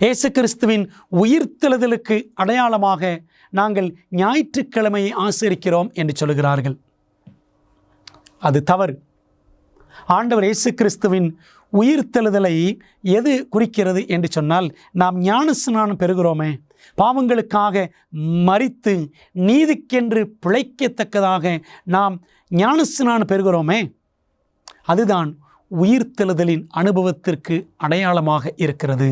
இயேசு கிறிஸ்துவின் உயிர்த்தெழுதலுக்கு அடையாளமாக நாங்கள் ஞாயிற்றுக்கிழமையை ஆசரிக்கிறோம் என்று சொல்கிறார்கள். அது தவறு. ஆண்டவர் இயேசு கிறிஸ்துவின் உயிர்த்தெழுதலை எது குறிக்கிறது என்று சொன்னால், நாம் ஞானஸ்நானம் பெறுகிறோமே, பாவங்களுக்காக மரித்து நீதிக்கென்று பிழைக்கத்தக்கதாக நாம் ஞானஸ்நானம் பெறுகிறோமே, அதுதான் உயிர்த்தெழுதலின் அனுபவத்திற்கு அடையாளமாக இருக்கிறது.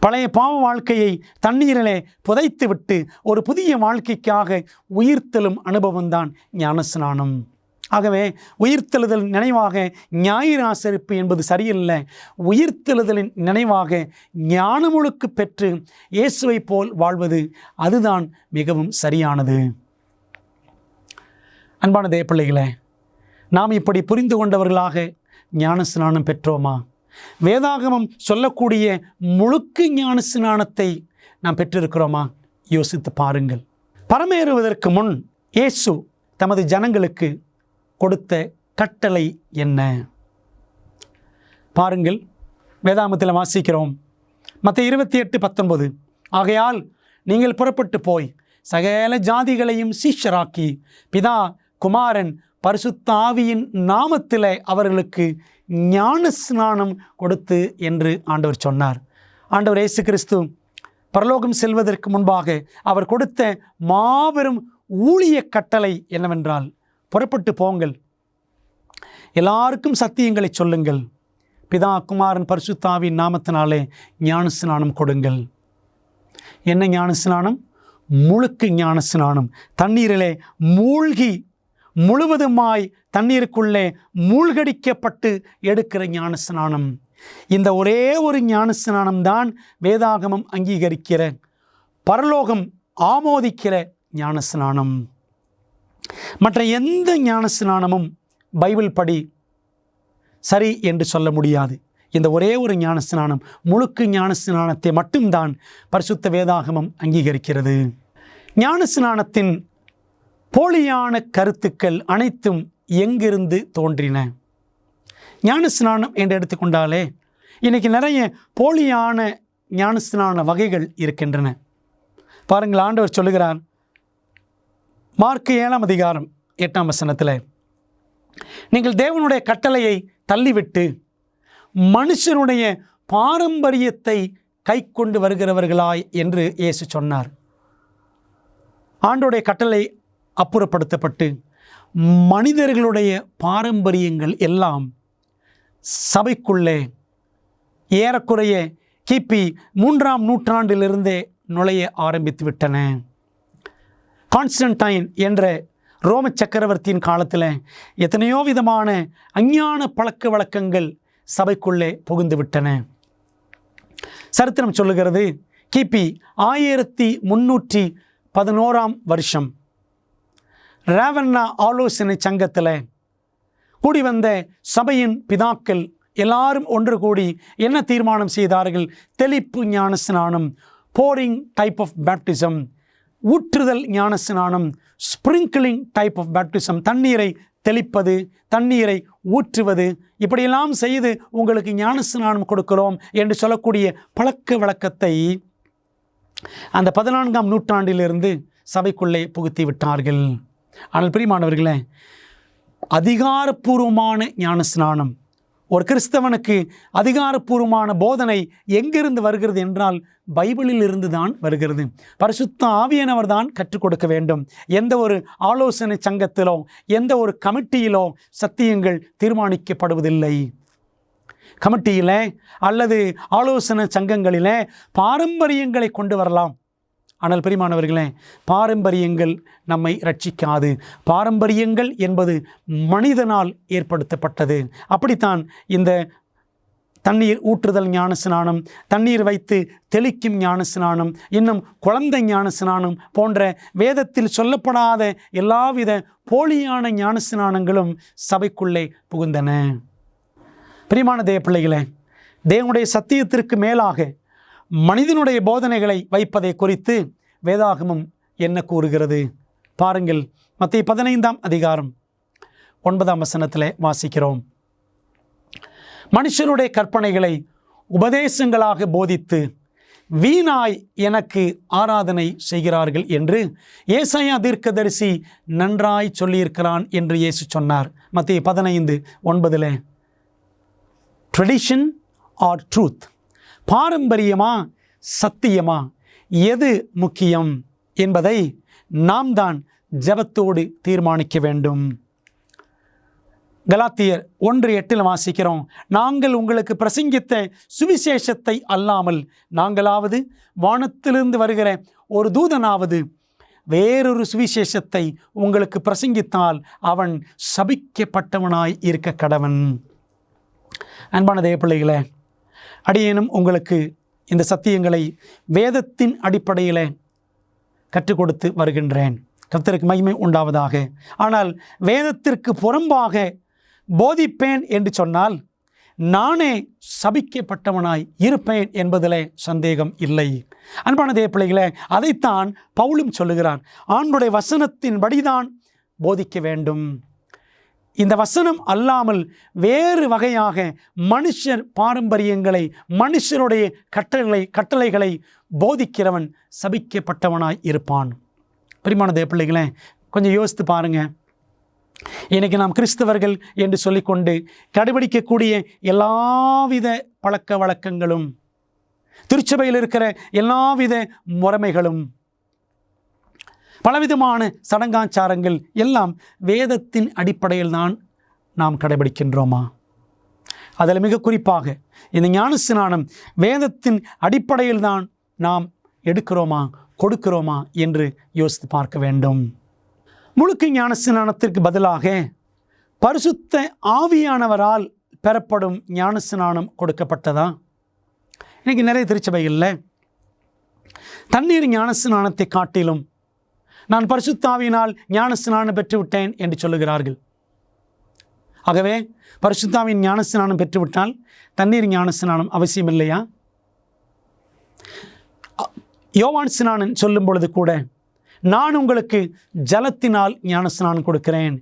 பழைய பாவ வாழ்க்கையை தண்ணீரிலே புதைத்துவிட்டு ஒரு புதிய வாழ்க்கைக்காக உயிர்த்தெழும் அனுபவம்தான் ஞானஸ்நானம். ஆகவே உயிர்த்தெழுதல் நினைவாக ஞாயிறு ஆசரிப்பு என்பது சரியில்லை. உயிர்த்தெழுதலின் நினைவாக ஞானமுழுக்கு பெற்று இயேசுவை போல் வாழ்வது, அதுதான் மிகவும் சரியானது. அன்பான தேவப்பிள்ளைகளே, நாம் இப்படி புரிந்து கொண்டவர்களாக ஞானஸ்நானம் பெற்றோமா? வேதாகமம் சொல்லக்கூடிய முழுக்கு ஞானஸ்நானத்தை நாம் பெற்றிருக்கிறோமா? யோசித்து பாருங்கள். பரமேறுவதற்கு முன் இயேசு தமது ஜனங்களுக்கு கொடுத்த கட்டளை என்ன? பாருங்கள், வேதாகமத்தில் வாசிக்கிறோம். மத்தேயு 28:19, ஆகையால் நீங்கள் புறப்பட்டு போய் சகல ஜாதிகளையும் சீஷராக்கி பிதா குமாரன் பரிசுத்த ஆவியின் நாமத்திலே அவர்களுக்கு ஞானஸ்நானம் கொடுத்து என்று ஆண்டவர் சொன்னார். ஆண்டவர் இயேசு கிறிஸ்து பரலோகம் செல்வதற்கு முன்பாக அவர் கொடுத்த மாபெரும் ஊழிய கட்டளை என்னவென்றால், புறப்பட்டு போங்கள், எல்லாருக்கும் சத்தியங்களை சொல்லுங்கள், பிதா குமாரன் பரிசுத்த ஆவியின் நாமத்தினாலே ஞானஸ்நானம் கொடுங்கள். என்ன ஞானஸ்நானம்? முழுக்கு ஞானஸ்நானம். தண்ணீரிலே மூழ்கி முழுவதுமாய் தண்ணீருக்குள்ளே மூழ்கடிக்கப்பட்டு எடுக்கிற ஞானஸ்நானம். இந்த ஒரே ஒரு ஞானஸ்நானம் தான் வேதாகமம் அங்கீகரிக்கிற, பரலோகம் ஆமோதிக்கிற ஞானஸ்நானம். மற்ற எந்த ஞானஸ்நானமும் பைபிள் படி சரி என்று சொல்ல முடியாது. இந்த ஒரே ஒரு ஞானஸ்நானம், முழுக்கு ஞானஸ்நானத்தை மட்டும்தான் பரிசுத்த வேதாகமம் அங்கீகரிக்கிறது. ஞானஸ்நானத்தின் போலியான கருத்துக்கள் அனைத்தும் எங்கிருந்து தோன்றின? ஞானஸ்நானம் என்று எடுத்துக்கொண்டாலே இன்றைக்கி நிறைய போலியான ஞானஸ்நான வகைகள் இருக்கின்றன. பாருங்கள், ஆண்டவர் சொல்லுகிறார் மார்க்கு 7 அதிகாரம் 8 வசனத்தில், நீங்கள் தேவனுடைய கட்டளையை தள்ளிவிட்டு மனுஷனுடைய பாரம்பரியத்தை கை கொண்டு வருகிறவர்களாய் என்று இயேசு சொன்னார். ஆண்டோடைய கட்டளை அப்புறப்படுத்தப்பட்டு மனிதர்களுடைய பாரம்பரியங்கள் எல்லாம் சபைக்குள்ளே ஏறக்குறைய கிபி 3ஆம் நூற்றாண்டிலிருந்தே நுழைய ஆரம்பித்து விட்டன. கான்ஸ்டன்டைன் என்ற ரோம சக்கரவர்த்தியின் காலத்தில் எத்தனையோ விதமான அஞ்ஞான பழக்க வழக்கங்கள் சபைக்குள்ளே புகுந்து விட்டன. சரித்திரம் சொல்லுகிறது, கிபி 1311ஆம் வருஷம் ராவண்ணா ஆலோசனை சங்கத்தில் கூடி வந்த சபையின் பிதாக்கள் எல்லாரும் ஒன்று கூடி என்ன தீர்மானம் செய்தார்கள்? தெளிப்பு ஞானஸ்நானம், போரிங் டைப் ஆஃப் பேப்டிசம், ஊற்றுதல் ஞானஸ்நானம், ஸ்ப்ரிங்கிளிங் டைப் ஆஃப் பேப்டிசம், தண்ணீரை தெளிப்பது, தண்ணீரை ஊற்றுவது, இப்படியெல்லாம் செய்து உங்களுக்கு ஞானஸ்நானம் கொடுக்கிறோம் என்று சொல்லக்கூடிய பழக்க வழக்கத்தை அந்த 14ஆம் நூற்றாண்டிலிருந்து சபைக்குள்ளே புகுத்தி விட்டார்கள். ஆனால் பிரியமானவர்களே, அதிகாரப்பூர்வமான ஞானஸ்நானம், ஒரு கிறிஸ்தவனுக்கு அதிகாரப்பூர்வமான போதனை எங்கிருந்து வருகிறது என்றால் பைபிளில் இருந்து தான் வருகிறது. பரிசுத்த ஆவியானவர் தான் கற்றுக் கொடுக்க வேண்டும். எந்த ஒரு ஆலோசனை சங்கத்திலோ எந்த ஒரு கமிட்டியிலோ சத்தியங்கள் தீர்மானிக்கப்படுவதில்லை. கமிட்டியிலே அல்லது ஆலோசனை சங்கங்களிலே பாரம்பரியங்களை கொண்டு வரலாம். ஆனால் பிரியமானவர்களே, பாரம்பரியங்கள் நம்மை ரட்சிக்காது. பாரம்பரியங்கள் என்பது மனிதனால் ஏற்படுத்தப்பட்டது. அப்படித்தான் இந்த தண்ணீர் ஊற்றுதல் ஞானஸ்நானம், தண்ணீர் வைத்து தெளிக்கும் ஞானஸ்நானம், இன்னும் குழந்தை ஞானஸ்நானம் போன்ற வேதத்தில் சொல்லப்படாத எல்லாவித போலியான ஞானஸ்நானங்களும் சபைக்குள்ளே புகுந்தன. பிரியமான தேவ பிள்ளைகளே, தேவனுடைய சத்தியத்திற்கு மேலாக மனிதனுடைய போதனைகளை வைப்பதை குறித்து வேதாகமம் என்ன கூறுகிறது பாருங்கள். மத்தேயு 15ஆம் அதிகாரம் 9ஆம் வசனத்திலே வாசிக்கிறோம். மனுஷருடைய கற்பனைகளை உபதேசங்களாக போதித்து வீணாய் எனக்கு ஆராதனை செய்கிறார்கள் என்று ஏசாயா தீர்க்கதரிசி நன்றாய் சொல்லியிருக்கிறான் என்று இயேசு சொன்னார். மத்தேயு 15:9. ட்ரெடிஷன் ஆர் ட்ரூத், பாரம்பரியமா சத்தியமா, எது முக்கியம் என்பதை நாம் தான் ஜெபத்தோடு தீர்மானிக்க வேண்டும். கலாத்தியர் 1:8 வாசிக்கிறோம். நாங்கள் உங்களுக்கு பிரசங்கித்த சுவிசேஷத்தை அல்லாமல் நாங்களாவது வானத்திலிருந்து வருகிற ஒரு தூதனாவது வேறொரு சுவிசேஷத்தை உங்களுக்கு பிரசங்கித்தால் அவன் சபிக்கப்பட்டவனாய் இருக்க கடவன். அன்பான தேவ பிள்ளைகளே, அடியேனும் உங்களுக்கு இந்த சத்தியங்களை வேதத்தின் அடிப்படையில் கற்றுக் கொடுத்து வருகின்றேன். கர்த்தருக்கு மகிமை உண்டாவதாக. ஆனால் வேதத்திற்கு புறம்பாக போதிப்பேன் என்று சொன்னால் நானே சபிக்கப்பட்டவனாய் இருப்பேன் என்பதிலே சந்தேகம் இல்லை. அன்பான தேவ பிள்ளைகளே, அதைத்தான் பவுலும் சொல்லுகிறான். ஆண்டவருடைய வசனத்தின்படிதான் போதிக்க வேண்டும். இந்த வசனம் அல்லாமல் வேறு வகையாக மனுஷர் பாரம்பரியங்களை, மனுஷருடைய கட்டளைகளை போதிக்கிறவன் சபிக்கப்பட்டவனாய் இருப்பான். பிரியமான தேவ பிள்ளைகளே, கொஞ்சம் யோசித்து பாருங்கள். இன்றைக்கி நாம் கிறிஸ்தவர்கள் என்று சொல்லிக்கொண்டு கடைபிடிக்கக்கூடிய எல்லாவித பழக்க வழக்கங்களும், திருச்சபையில் இருக்கிற எல்லாவித முறைமைகளும், பலவிதமான சடங்காச்சாரங்கள் எல்லாம் வேதத்தின் அடிப்படையில் தான் நாம் கடைபிடிக்கின்றோமா? அதில் மிக குறிப்பாக இந்த ஞானஸ்நானம் வேதத்தின் அடிப்படையில் தான் நாம் எடுக்கிறோமா, கொடுக்கிறோமா என்று யோசித்து பார்க்க வேண்டும். முழுக்க ஞானஸ்நானத்திற்கு பதிலாக பரிசுத்த ஆவியானவரால் பெறப்படும் ஞானஸ்நானம் கொடுக்கப்பட்டதா? இன்றைக்கி நிறைய திருச்சபைகளில் தண்ணீர் ஞானஸ்நானத்தை காட்டிலும் நான் பரிசுத்த ஆவியினால் ஞானஸ்நானம் பெற்றுவிட்டேன் என்று சொல்லுகிறார்கள். ஆகவே பரிசுத்த ஆவியின் ஞானஸ்நானம் பெற்றுவிட்டால் தண்ணீர் ஞானஸ்நானம் அவசியம் இல்லையா? யோவான் ஸ்நானன் சொல்லும் பொழுது கூட, நான் உங்களுக்கு ஜலத்தினால் ஞானஸ்நானம் கொடுக்கிறேன்,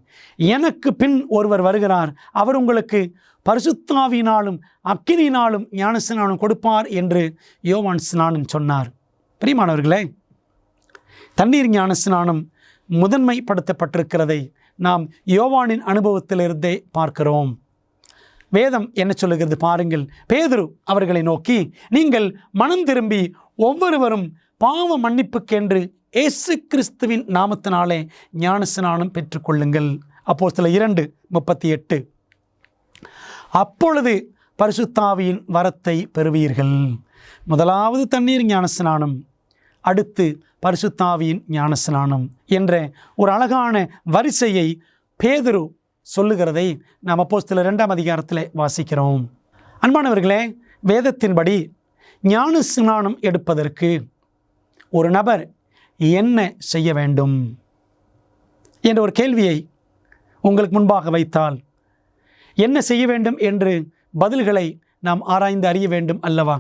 எனக்கு பின் ஒருவர் வருகிறார், அவர் உங்களுக்கு பரிசுத்த ஆவியினாலும் அக்கினியினாலும் ஞானஸ்நானம் கொடுப்பார் என்று யோவான் ஸ்நானன் சொன்னார். பிரியமானவர்களே, தண்ணீர் ஞானஸ்நானம் முதன்மைப்படுத்தப்பட்டிருக்கிறதை நாம் யோவானின் அனுபவத்திலிருந்தே பார்க்கிறோம். வேதம் என்ன சொல்லுகிறது பாருங்கள். பேதுரு அவர்களை நோக்கி, நீங்கள் மனம் திரும்பி ஒவ்வொருவரும் பாவ மன்னிப்புக்கென்று இயேசு கிறிஸ்துவின் நாமத்தினாலே ஞானஸ்நானம் பெற்றுக்கொள்ளுங்கள். அப்போஸ்தலர் 2:38. அப்பொழுது பரிசுத்த ஆவியின் வரத்தை பெறுவீர்கள். முதலாவது தண்ணீர் ஞானஸ்நானம், அடுத்து பரிசுத்த ஆவியின் ஞானஸ்நானம் என்ற ஒரு அழகான வரிசையை பேதுரு சொல்லுகிறதை நாம் அப்போஸ்தலர் 2ஆம் அதிகாரத்தில் வாசிக்கிறோம். அன்பானவர்களே, வேதத்தின்படி ஞானஸ்நானம் எடுப்பதற்கு ஒரு நபர் என்ன செய்ய வேண்டும் என்ற ஒரு கேள்வியை உங்களுக்கு முன்பாக வைத்தால் என்ன செய்ய வேண்டும் என்று பதில்களை நாம் ஆராய்ந்து அறிய வேண்டும் அல்லவா?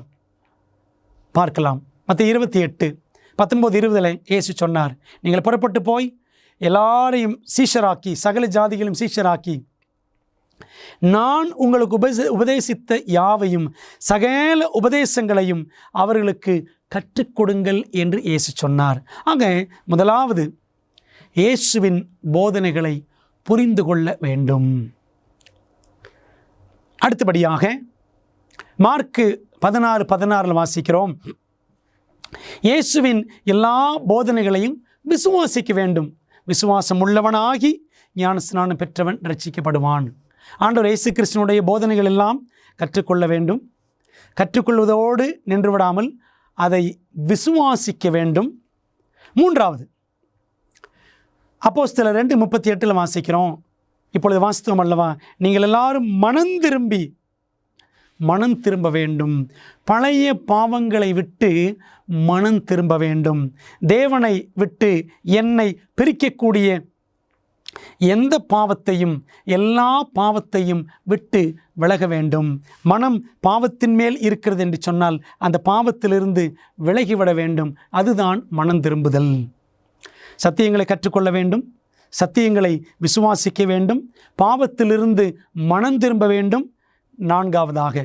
பார்க்கலாம். மத்தேயு 28:19-20 இயேசு சொன்னார், நீங்கள் புறப்பட்டு போய் எல்லாரையும் சீஷராக்கி, சகல ஜாதிகளும் சீஷராக்கி, நான் உங்களுக்கு உபதேசித்த யாவையும் சகல உபதேசங்களையும் அவர்களுக்கு கற்றுக் கொடுங்கள் என்று இயேசு சொன்னார். ஆக முதலாவது இயேசுவின் போதனைகளை புரிந்து கொள்ள வேண்டும். அடுத்தபடியாக மார்க்கு 16:16 வாசிக்கிறோம், இயேசுவின் எல்லா போதனைகளையும் விசுவாசிக்க வேண்டும், விசுவாசம் உள்ளவனாகி ஞானஸ்நானம் பெற்றவன் ரட்சிக்கப்படுவான். ஆண்டவர் இயேசு கிறிஸ்துவினுடைய போதனைகள் எல்லாம் கற்றுக்கொள்ள வேண்டும். கற்றுக்கொள்வதோடு நின்று விடாமல் அதை விசுவாசிக்க வேண்டும். மூன்றாவது, அப்போஸ்தலர் 2:38 வாசிக்கிறோம், இப்பொழுது வாசித்தோம் அல்லவா, நீங்கள் எல்லாரும் மனம் திரும்ப வேண்டும், பழைய பாவங்களை விட்டு மனம் திரும்ப வேண்டும், தேவனை விட்டு என்னை பிரிக்கக்கூடிய எந்த பாவத்தையும் எல்லா பாவத்தையும் விட்டு விலக வேண்டும். மனம் பாவத்தின் மேல் இருக்கிறது என்று சொன்னால் அந்த பாவத்திலிருந்து விலகிவிட வேண்டும். அதுதான் மனம் திரும்புதல். சத்தியங்களை கற்றுக்கொள்ள வேண்டும், சத்தியங்களை விசுவாசிக்க வேண்டும், பாவத்திலிருந்து மனம் திரும்ப வேண்டும். நான்காவதாக,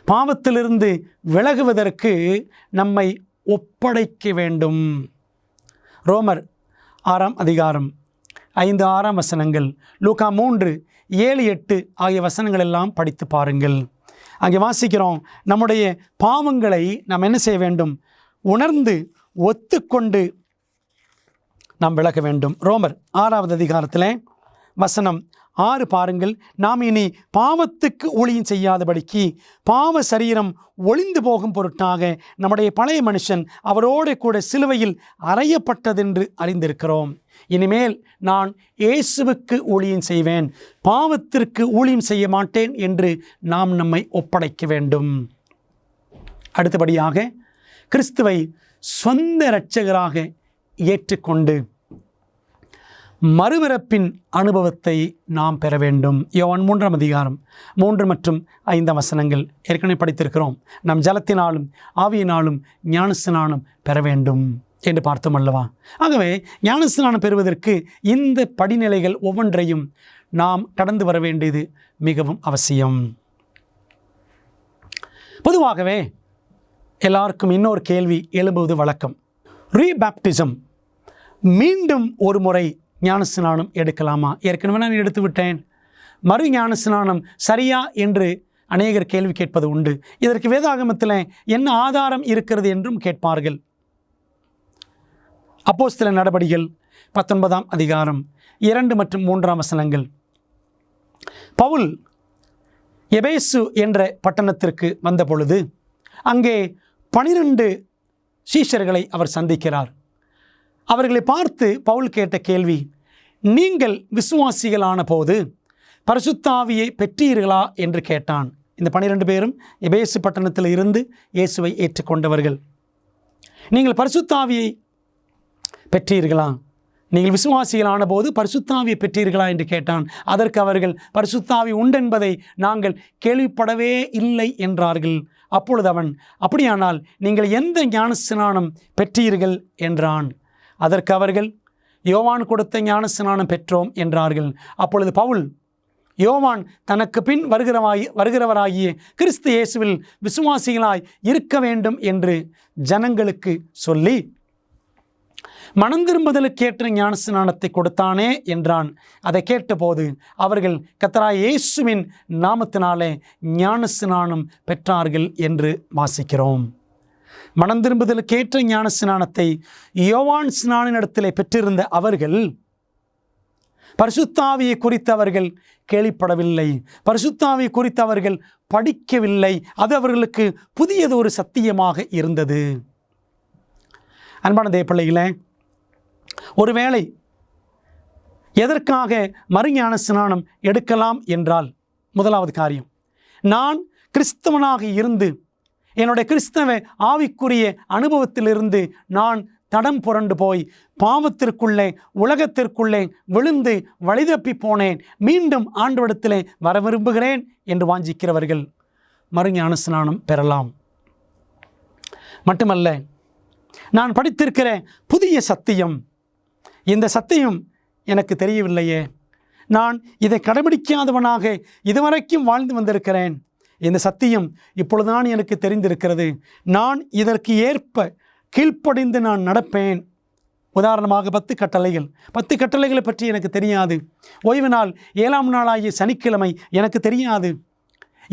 பாவத்திலிருந்து விலகுவதற்கு நம்மை ஒப்படைக்க வேண்டும். ரோமர் 6 அதிகாரம் 5-6 வசனங்கள், லூக்கா 3:7-8 ஆகிய வசனங்கள் எல்லாம் படித்து பாருங்கள். அங்கே வாசிக்கிறோம், நம்முடைய பாவங்களை நாம் என்ன செய்ய வேண்டும்? உணர்ந்து ஒத்துக்கொண்டு நாம் விலக வேண்டும். ரோமர் 6 அதிகாரத்தில் வசனம் 6 பாருங்கள், நாம் இனி பாவத்துக்கு ஊழியம் செய்யாதபடிக்கு பாவ சரீரம் ஒளிந்து போகும் பொருட்டாக நம்முடைய பழைய மனுஷன் அவரோடு கூட சிலுவையில் அறையப்பட்டதென்று அறிந்திருக்கிறோம். இனிமேல் நான் இயேசுவுக்கு ஊழியம் செய்வேன், பாவத்திற்கு ஊழியம் செய்ய மாட்டேன் என்று நாம் நம்மை ஒப்படைக்க வேண்டும். அடுத்தபடியாக கிறிஸ்துவை சொந்த இரட்சகராக ஏற்றுக்கொண்டு மறுபிறப்பின் அனுபவத்தை நாம் பெற வேண்டும். யோவான் 3 அதிகாரம் 3 மற்றும் 5 வசனங்கள் ஏற்கனவே படித்திருக்கிறோம். நாம் ஜலத்தினாலும் ஆவியினாலும் ஞானஸ்நானம் பெற வேண்டும் என்று பார்த்தோம் அல்லவா? ஆகவே ஞானஸ்நானம் பெறுவதற்கு இந்த படிநிலைகள் ஒவ்வொன்றையும் நாம் கடந்து வர வேண்டியது மிகவும் அவசியம். பொதுவாகவே எல்லாருக்கும் இன்னொரு கேள்வி எழும்புவது வழக்கம். ரீபேப்டிசம், மீண்டும் ஒரு முறை ஞானஸ்நானம் எடுக்கலாமா? ஏற்கனவே நான் எடுத்து விட்டேன், மறு ஞானஸ்நானம் சரியா என்று அநேகர் கேள்வி கேட்பது உண்டு. இதற்கு வேதாகமத்தில் என்ன ஆதாரம் இருக்கிறது என்றும் கேட்பார்கள். அப்போஸ்தலர் நடபடிகள் 19 அதிகாரம் 2 மற்றும் 3 வசனங்கள், பவுல் எபேசு என்ற பட்டணத்திற்கு வந்த பொழுது அங்கே 12 சீஷர்களை அவர் சந்திக்கிறார். அவர்களை பார்த்து பவுல் கேட்ட கேள்வி, நீங்கள் விசுவாசிகளான போது பரிசுத்த ஆவியை பெற்றீர்களா என்று கேட்டான். இந்த 12 பேரும் எபேசு பட்டணத்தில் இருந்து இயேசுவை ஏற்றுக்கொண்டவர்கள். நீங்கள் பரிசுத்த ஆவியை பெற்றீர்களா, நீங்கள் விசுவாசிகளான போது பரிசுத்த ஆவியை பெற்றீர்களா என்று கேட்டான். அதற்கு அவர்கள் பரிசுத்த ஆவி உண்டென்பதை நாங்கள் கேள்விப்படவே இல்லை என்றார்கள். அப்பொழுது அவன், அப்படியானால் நீங்கள் எந்த ஞானஸ்நானம் பெற்றீர்கள் என்றான். அதற்கு அவர்கள், யோவான் கொடுத்த ஞானஸ்நானம் பெற்றோம் என்றார்கள். அப்பொழுது பவுல், யோவான் தனக்கு பின் வருகிறவராகிய கிறிஸ்து இயேசுவில் விசுவாசிகளாய் இருக்க வேண்டும் என்று ஜனங்களுக்கு சொல்லி மனம் திரும்புதலுக்கேற்ற ஞானஸ்நானத்தை கொடுத்தானே என்றான். அதை கேட்டபோது அவர்கள் கர்த்தராகிய இயேசுவின் நாமத்தினாலே ஞானஸ்நானம் பெற்றார்கள் என்று வாசிக்கிறோம். மனம் திரும்புதலுக்கேற்ற ஞானஸ்நானத்தை யோவான் ஸ்நானினிடத்திலே பெற்றிருந்த அவர்கள் பரிசுத்த ஆவியை குறித்து அவர்கள் கேள்விப்படவில்லை, பரிசுத்த ஆவியை குறித்து அவர்கள் படிக்கவில்லை. அது அவர்களுக்கு புதியதொரு சத்தியமாக இருந்தது. அன்பான தேவப்பிள்ளைகளே, ஒருவேளை எதற்காக மறுஞான ஸ்நானம் எடுக்கலாம் என்றால், முதலாவது காரியம், நான் கிறிஸ்தவனாக இருந்து என்னுடைய கிறிஸ்தவ ஆவிக்குரிய அனுபவத்திலிருந்து நான் தடம் புரண்டு போய் பாவத்திற்குள்ளே உலகத்திற்குள்ளே விழுந்து வழிதப்பி போனேன், மீண்டும் ஆண்டவரிடத்திலே வர விரும்புகிறேன் என்று வாஞ்சிக்கிறவர்கள் மறுஞான ஸ்நானம் பெறலாம். மட்டுமல்ல, நான் படித்திருக்கிற புதிய சத்தியம், இந்த சத்தியம் எனக்கு தெரியவில்லையே, நான் இதை கடைபிடிக்காதவனாக இதுவரைக்கும் வாழ்ந்து வந்திருக்கிறேன், இந்த சத்தியம் இப்பொழுதுதான் எனக்கு தெரிந்திருக்கிறது, நான் இதற்கு ஏற்ப கீழ்ப்படிந்து நான் நடப்பேன், உதாரணமாக 10 கட்டளைகள். 10 கட்டளைகளை பற்றி எனக்கு தெரியாது. ஓய்வு நாள் 7ஆம் நாளாகிய சனிக்கிழமை எனக்கு தெரியாது.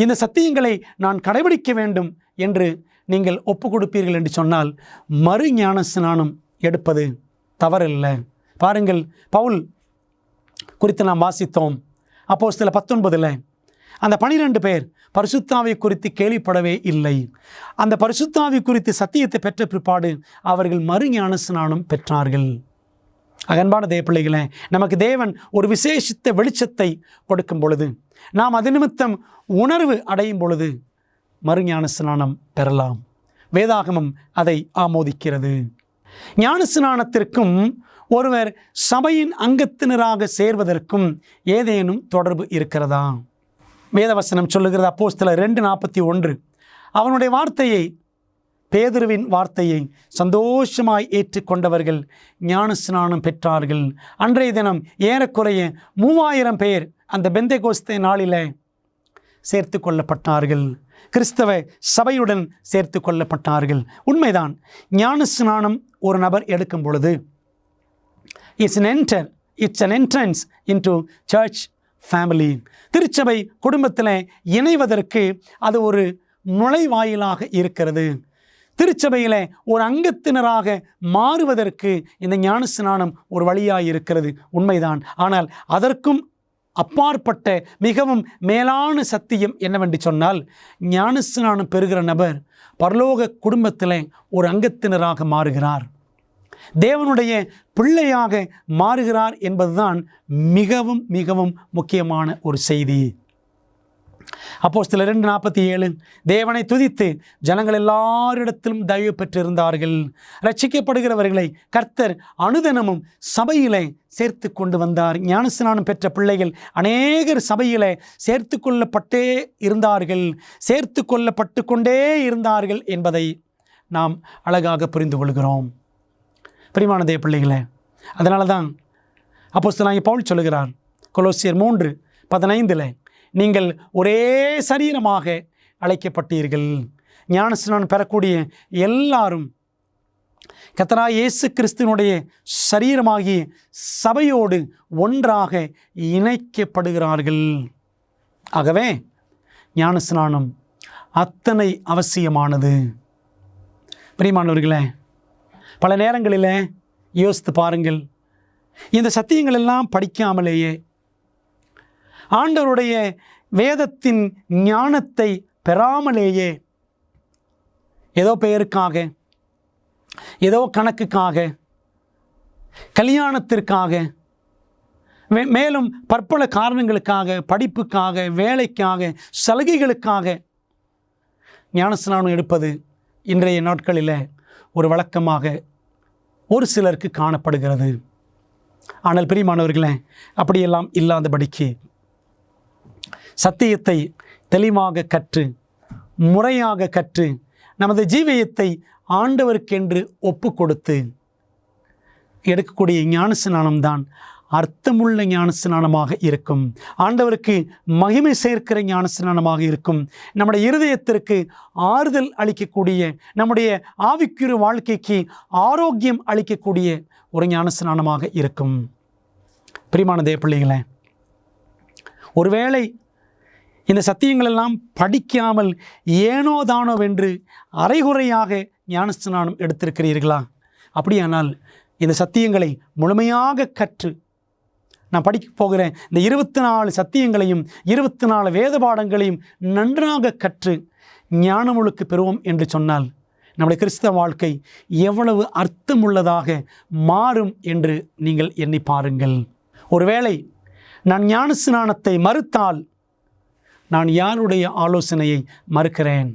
இந்த சத்தியங்களை நான் கடைபிடிக்க வேண்டும் என்று நீங்கள் ஒப்பு கொடுப்பீர்கள் என்று சொன்னால் மறு ஞான ஸ்நானம் எடுப்பது தவறில்லை. பாருங்கள், பவுல் குறித்து நாம் வாசித்தோம். அப்போஸ்தலர் 19 அந்த 12 பேர் பரிசுத்தாவி குறித்து கேள்விப்படவே இல்லை. அந்த பரிசுத்தாவி குறித்து சத்தியத்தை பெற்ற பிற்பாடு அவர்கள் மறு ஞான ஸ்நானம் பெற்றார்கள். அன்பான தேவப்பிள்ளைகளே, நமக்கு தேவன் ஒரு விசேஷித்த வெளிச்சத்தை கொடுக்கும் பொழுது, நாம் அது நிமித்தம் உணர்வு அடையும் பொழுது மறு ஞான ஸ்நானம் பெறலாம். வேதாகமம் அதை ஆமோதிக்கிறது. ஞான ஸ்நானத்திற்கும் ஒருவர் சபையின் அங்கத்தினராக சேர்வதற்கும் ஏதேனும் தொடர்பு இருக்கிறதா? வேதவசனம் சொல்லுகிறது, அப்போஸ்தலர் 2:41, அவனுடைய வார்த்தையை, பேதுருவின் வார்த்தையை சந்தோஷமாய் ஏற்றுக்கொண்டவர்கள் ஞான ஸ்நானம் பெற்றார்கள். அன்றைய தினம் ஏறக்குறைய 3000 பேர் அந்த பெந்தெகோஸ்தே நாளிலே சேர்த்து கொள்ளப்பட்டார்கள். கிறிஸ்தவ சபையுடன் சேர்த்து கொள்ளப்பட்டார்கள். உண்மைதான், ஞான ஸ்நானம் ஒரு நபர் எடுக்கும் பொழுது it's an entrance into church family. திருச்சபை குடும்பத்தில் இணைவதற்கு அது ஒரு நுழைவாயிலாக இருக்கிறது. திருச்சபையில் ஒரு அங்கத்தினராக மாறுவதற்கு இந்த ஞான ஸ்நானம் ஒரு வழியாக இருக்கிறது. உண்மைதான். ஆனால் அதற்கும் அப்பாற்பட்ட மிகவும் மேலான சத்தியம் என்னவென்று சொன்னால், ஞான ஸ்நானம் பெறுகிற நபர் பரலோக குடும்பத்தில் ஒரு அங்கத்தினராக மாறுகிறார், தேவனுடைய பிள்ளையாக மாறுகிறார் என்பதுதான் மிகவும் மிகவும் முக்கியமான ஒரு செய்தி. அப்போஸ்தலர் 2:47, தேவனை துதித்து ஜனங்கள் எல்லாரிடத்திலும் தயவு பெற்றிருந்தார்கள். ரட்சிக்கப்படுகிறவர்களை கர்த்தர் அனுதினமும் சபையிலே சேர்த்து கொண்டு வந்தார். ஞானஸ்நானம் பெற்ற பிள்ளைகள் அநேகர் சபையிலே சேர்த்து கொள்ளப்பட்டே இருந்தார்கள், சேர்த்து கொள்ளப்பட்டு கொண்டே இருந்தார்கள் என்பதை நாம் அழகாக புரிந்து கொள்கிறோம். பிரியமான தேவ பிள்ளைகளே, அதனால தான் அப்போஸ்தலனாகிய பவுல் சொல்லுகிறார் கொலோசியர் 3:15, நீங்கள் ஒரே சரீரமாக அழைக்கப்பட்டீர்கள். ஞானஸ்நானம் பெறக்கூடிய எல்லாரும் கர்த்தராகிய இயேசு கிறிஸ்துவினுடைய சரீரமாகிய சபையோடு ஒன்றாக இணைக்கப்படுகிறார்கள். ஆகவே ஞானஸ்நானம் அத்தனை அவசியமானது. பிரியமானவர்களே, பல நேரங்களில் யோசித்து பாருங்கள், இந்த சத்தியங்கள் எல்லாம் படிக்காமலேயே ஆண்டவருடைய வேதத்தின் ஞானத்தை பெறாமலேயே ஏதோ பெயருக்காக, ஏதோ கணக்குக்காக, கல்யாணத்திற்காக, மேலும் பற்பல காரணங்களுக்காக, படிப்புக்காக, வேலைக்காக, சலுகைகளுக்காக ஞானஸ்நானம் எடுப்பது இன்றைய நாட்களில் ஒரு வழக்கமாக ஒரு சிலருக்கு காணப்படுகிறது. ஆனால் பிரியமானவர்களே, அப்படியெல்லாம் இல்லாதபடிக்கு சத்தியத்தை தெளிவாக கற்று, முறையாக கற்று, நமது ஜீவியத்தை ஆண்டவருக்கென்று ஒப்பு கொடுத்து எடுக்கக்கூடிய ஞானஸ்நானம்தான் அர்த்தமுள்ள ஞானஸ்நானமாக இருக்கும். ஆண்டவருக்கு மகிமை சேர்க்கிற ஞானஸ்நானமாக இருக்கும். நம்முடைய இருதயத்திற்கு ஆறுதல் அளிக்கக்கூடிய, நம்முடைய ஆவிக்குரிய வாழ்க்கைக்கு ஆரோக்கியம் அளிக்கக்கூடிய ஒரு ஞானஸ்நானமாக இருக்கும். பிரியமான தேவ பிள்ளைகளே, ஒருவேளை இந்த சத்தியங்களெல்லாம் படிக்காமல் ஏனோ தானோ வென்று அரைகுறையாக ஞானஸ்நானம் எடுத்திருக்கிறீர்களா? அப்படியானால் இந்த சத்தியங்களை முழுமையாக கற்று, நான் படிக்க போகிற இந்த 24 சத்தியங்களையும் 24 வேத பாடங்களையும் நன்றாக கற்று ஞானமுழுக்கு பெறுவோம் என்று சொன்னால் நம்முடைய கிறிஸ்தவ வாழ்க்கை எவ்வளவு அர்த்தமுள்ளதாக மாறும் என்று நீங்கள் எண்ணி பாருங்கள். ஒருவேளை நான் ஞானஸ்நானத்தை மறுத்தால் நான் யாருடைய ஆலோசனையை மறுக்கிறேன்?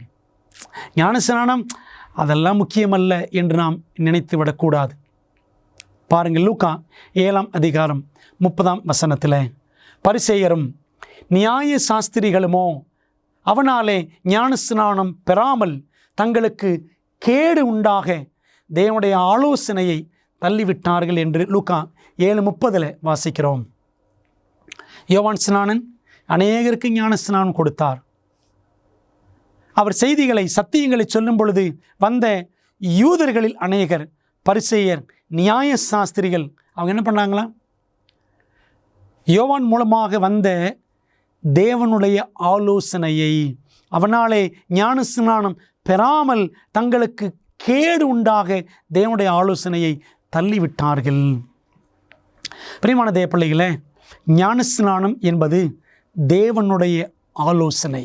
ஞானஸ்நானம் அதெல்லாம் முக்கியமல்ல என்று நாம் நினைத்து விடக்கூடாது. பாருங்கள், லூக்கா 7:30 பரிசேயரும் நியாய சாஸ்திரிகளுமோ அவனாலே ஞானஸ்நானம் பெறாமல் தங்களுக்கு கேடு உண்டாக தேவனுடைய ஆலோசனையை தள்ளிவிட்டார்கள் என்று லூக்கா 7:30 வாசிக்கிறோம். யோவான் ஸ்நானன் அநேகருக்கு ஞானஸ்நானம் கொடுத்தார். அவர் செய்திகளை, சத்தியங்களை சொல்லும் பொழுது வந்த யூதர்களில் அநேகர் பரிசேயர், நியாய சாஸ்திரிகள் அவங்க என்ன பண்ணாங்களா? யோவான் மூலமாக வந்த தேவனுடைய ஆலோசனையை, அவனாலே ஞானஸ்நானம் பெறாமல் தங்களுக்கு கேடு உண்டாக தேவனுடைய ஆலோசனையை தள்ளிவிட்டார்கள். பிரியமான தேவ பிள்ளைகளே, ஞானஸ்நானம் என்பது தேவனுடைய ஆலோசனை.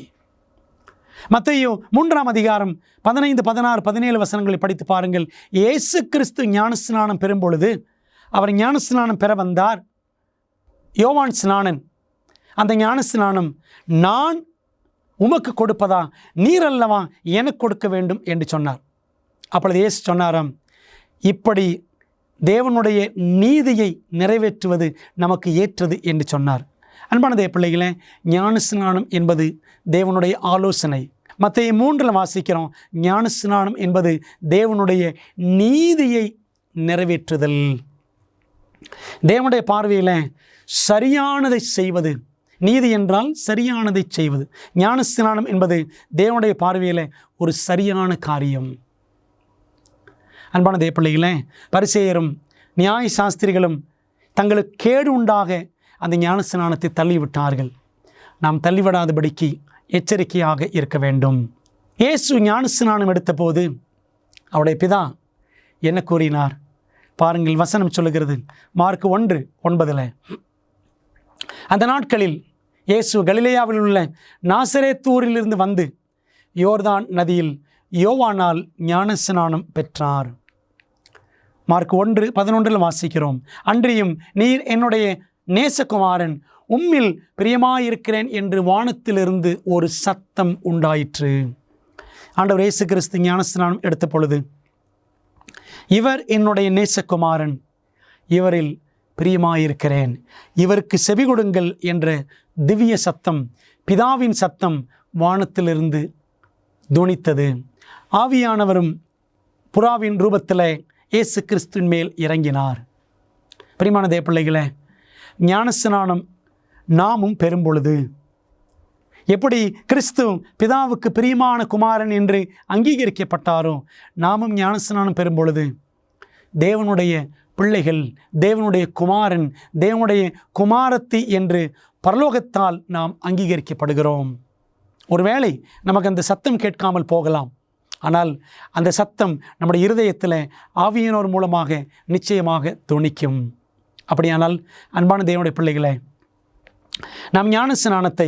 மத்தேயு 3ஆம் அதிகாரம் 15, 16, 17 வசனங்களை படித்து பாருங்கள். இயேசு கிறிஸ்து ஞானஸ்நானம் பெறும் பொழுது அவர் ஞானஸ்நானம் பெற வந்தார். யோவான் ஸ்நானன் அந்த ஞானஸ்நானம் நான் உமக்கு கொடுப்பதா, நீர் அல்லவா எனக்கு கொடுக்க வேண்டும் என்று சொன்னார். அப்பொழுது இயேசு சொன்னாராம், இப்படி தேவனுடைய நீதியை நிறைவேற்றுவது நமக்கு ஏற்றது என்று சொன்னார். அன்பான தேவ பிள்ளைகளே, ஞானஸ்நானம் என்பது தேவனுடைய ஆலோசனை. மத்தேயு 3 வாசிக்கிறோம், ஞானஸ்நானம் என்பது தேவனுடைய நீதியை நிறைவேற்றுதல். தேவனுடைய பார்வையில் சரியானதை செய்வது. நீதி என்றால் சரியானதை செய்வது. ஞானஸ்நானம் என்பது தேவனுடைய பார்வையில் ஒரு சரியான காரியம். அன்பான தேவ பிள்ளைகளே, பரிசேயரும் நியாய சாஸ்திரிகளும் தங்களுக்கு கேடு உண்டாக அந்த ஞானஸ்நானத்தை தள்ளிவிட்டார்கள். நாம் தள்ளிவிடாதபடிக்கு எச்சரிக்கையாக இருக்க வேண்டும். இயேசு ஞானஸ்நானம் எடுத்தபோது அவருடைய பிதா என்ன கூறினார் பாருங்கள். வசனம் சொல்லுகிறது, மார்க் 1:9. அந்த நாட்களில் இயேசு கலிலேயாவில் உள்ள நாசரேத்தூரிலிருந்து வந்து யோர்தான் நதியில் யோவானால் ஞானஸ்நானம் பெற்றார். மார்க் 1:11 வாசிக்கிறோம், அன்றியும் நீர் என்னுடைய நேசகுமாரன், உம்மில் பிரியமாயிருக்கிறேன் என்று வானத்திலிருந்து ஒரு சத்தம் உண்டாயிற்று. ஆண்டவர் இயேசு கிறிஸ்து ஞானஸ்நானம் எடுத்த பொழுது, இவர் என்னுடைய நேசகுமாரன், இவரில் பிரியமாயிருக்கிறேன், இவருக்கு செவி கொடுங்கள் என்ற திவ்ய சத்தம், பிதாவின் சத்தம் வானத்திலிருந்து துணித்தது. ஆவியானவரும் புறாவின் ரூபத்தில் இயேசு கிறிஸ்துவின் மேல் இறங்கினார். பிரியமான தேவ பிள்ளைகளே, ஞானஸ்நானம் நாமும் பெறும் பொழுது எப்படி கிறிஸ்து பிதாவுக்கு பிரியமான குமாரன் என்று அங்கீகரிக்கப்பட்டாரோ, நாமும் ஞானஸ்நானம் பெறும் பொழுது தேவனுடைய பிள்ளைகள், தேவனுடைய குமாரன், தேவனுடைய குமாரத்தி என்று பரலோகத்தால் நாம் அங்கீகரிக்கப்படுகிறோம். ஒருவேளை நமக்கு அந்த சத்தம் கேட்காமல் போகலாம், ஆனால் அந்த சத்தம் நம்முடைய இருதயத்தில் ஆவியினோர் மூலமாக நிச்சயமாக துணிக்கும். அப்படியானால் அன்பான தேவனுடைய பிள்ளைகளே, நாம் ஞானஸ்நானத்தை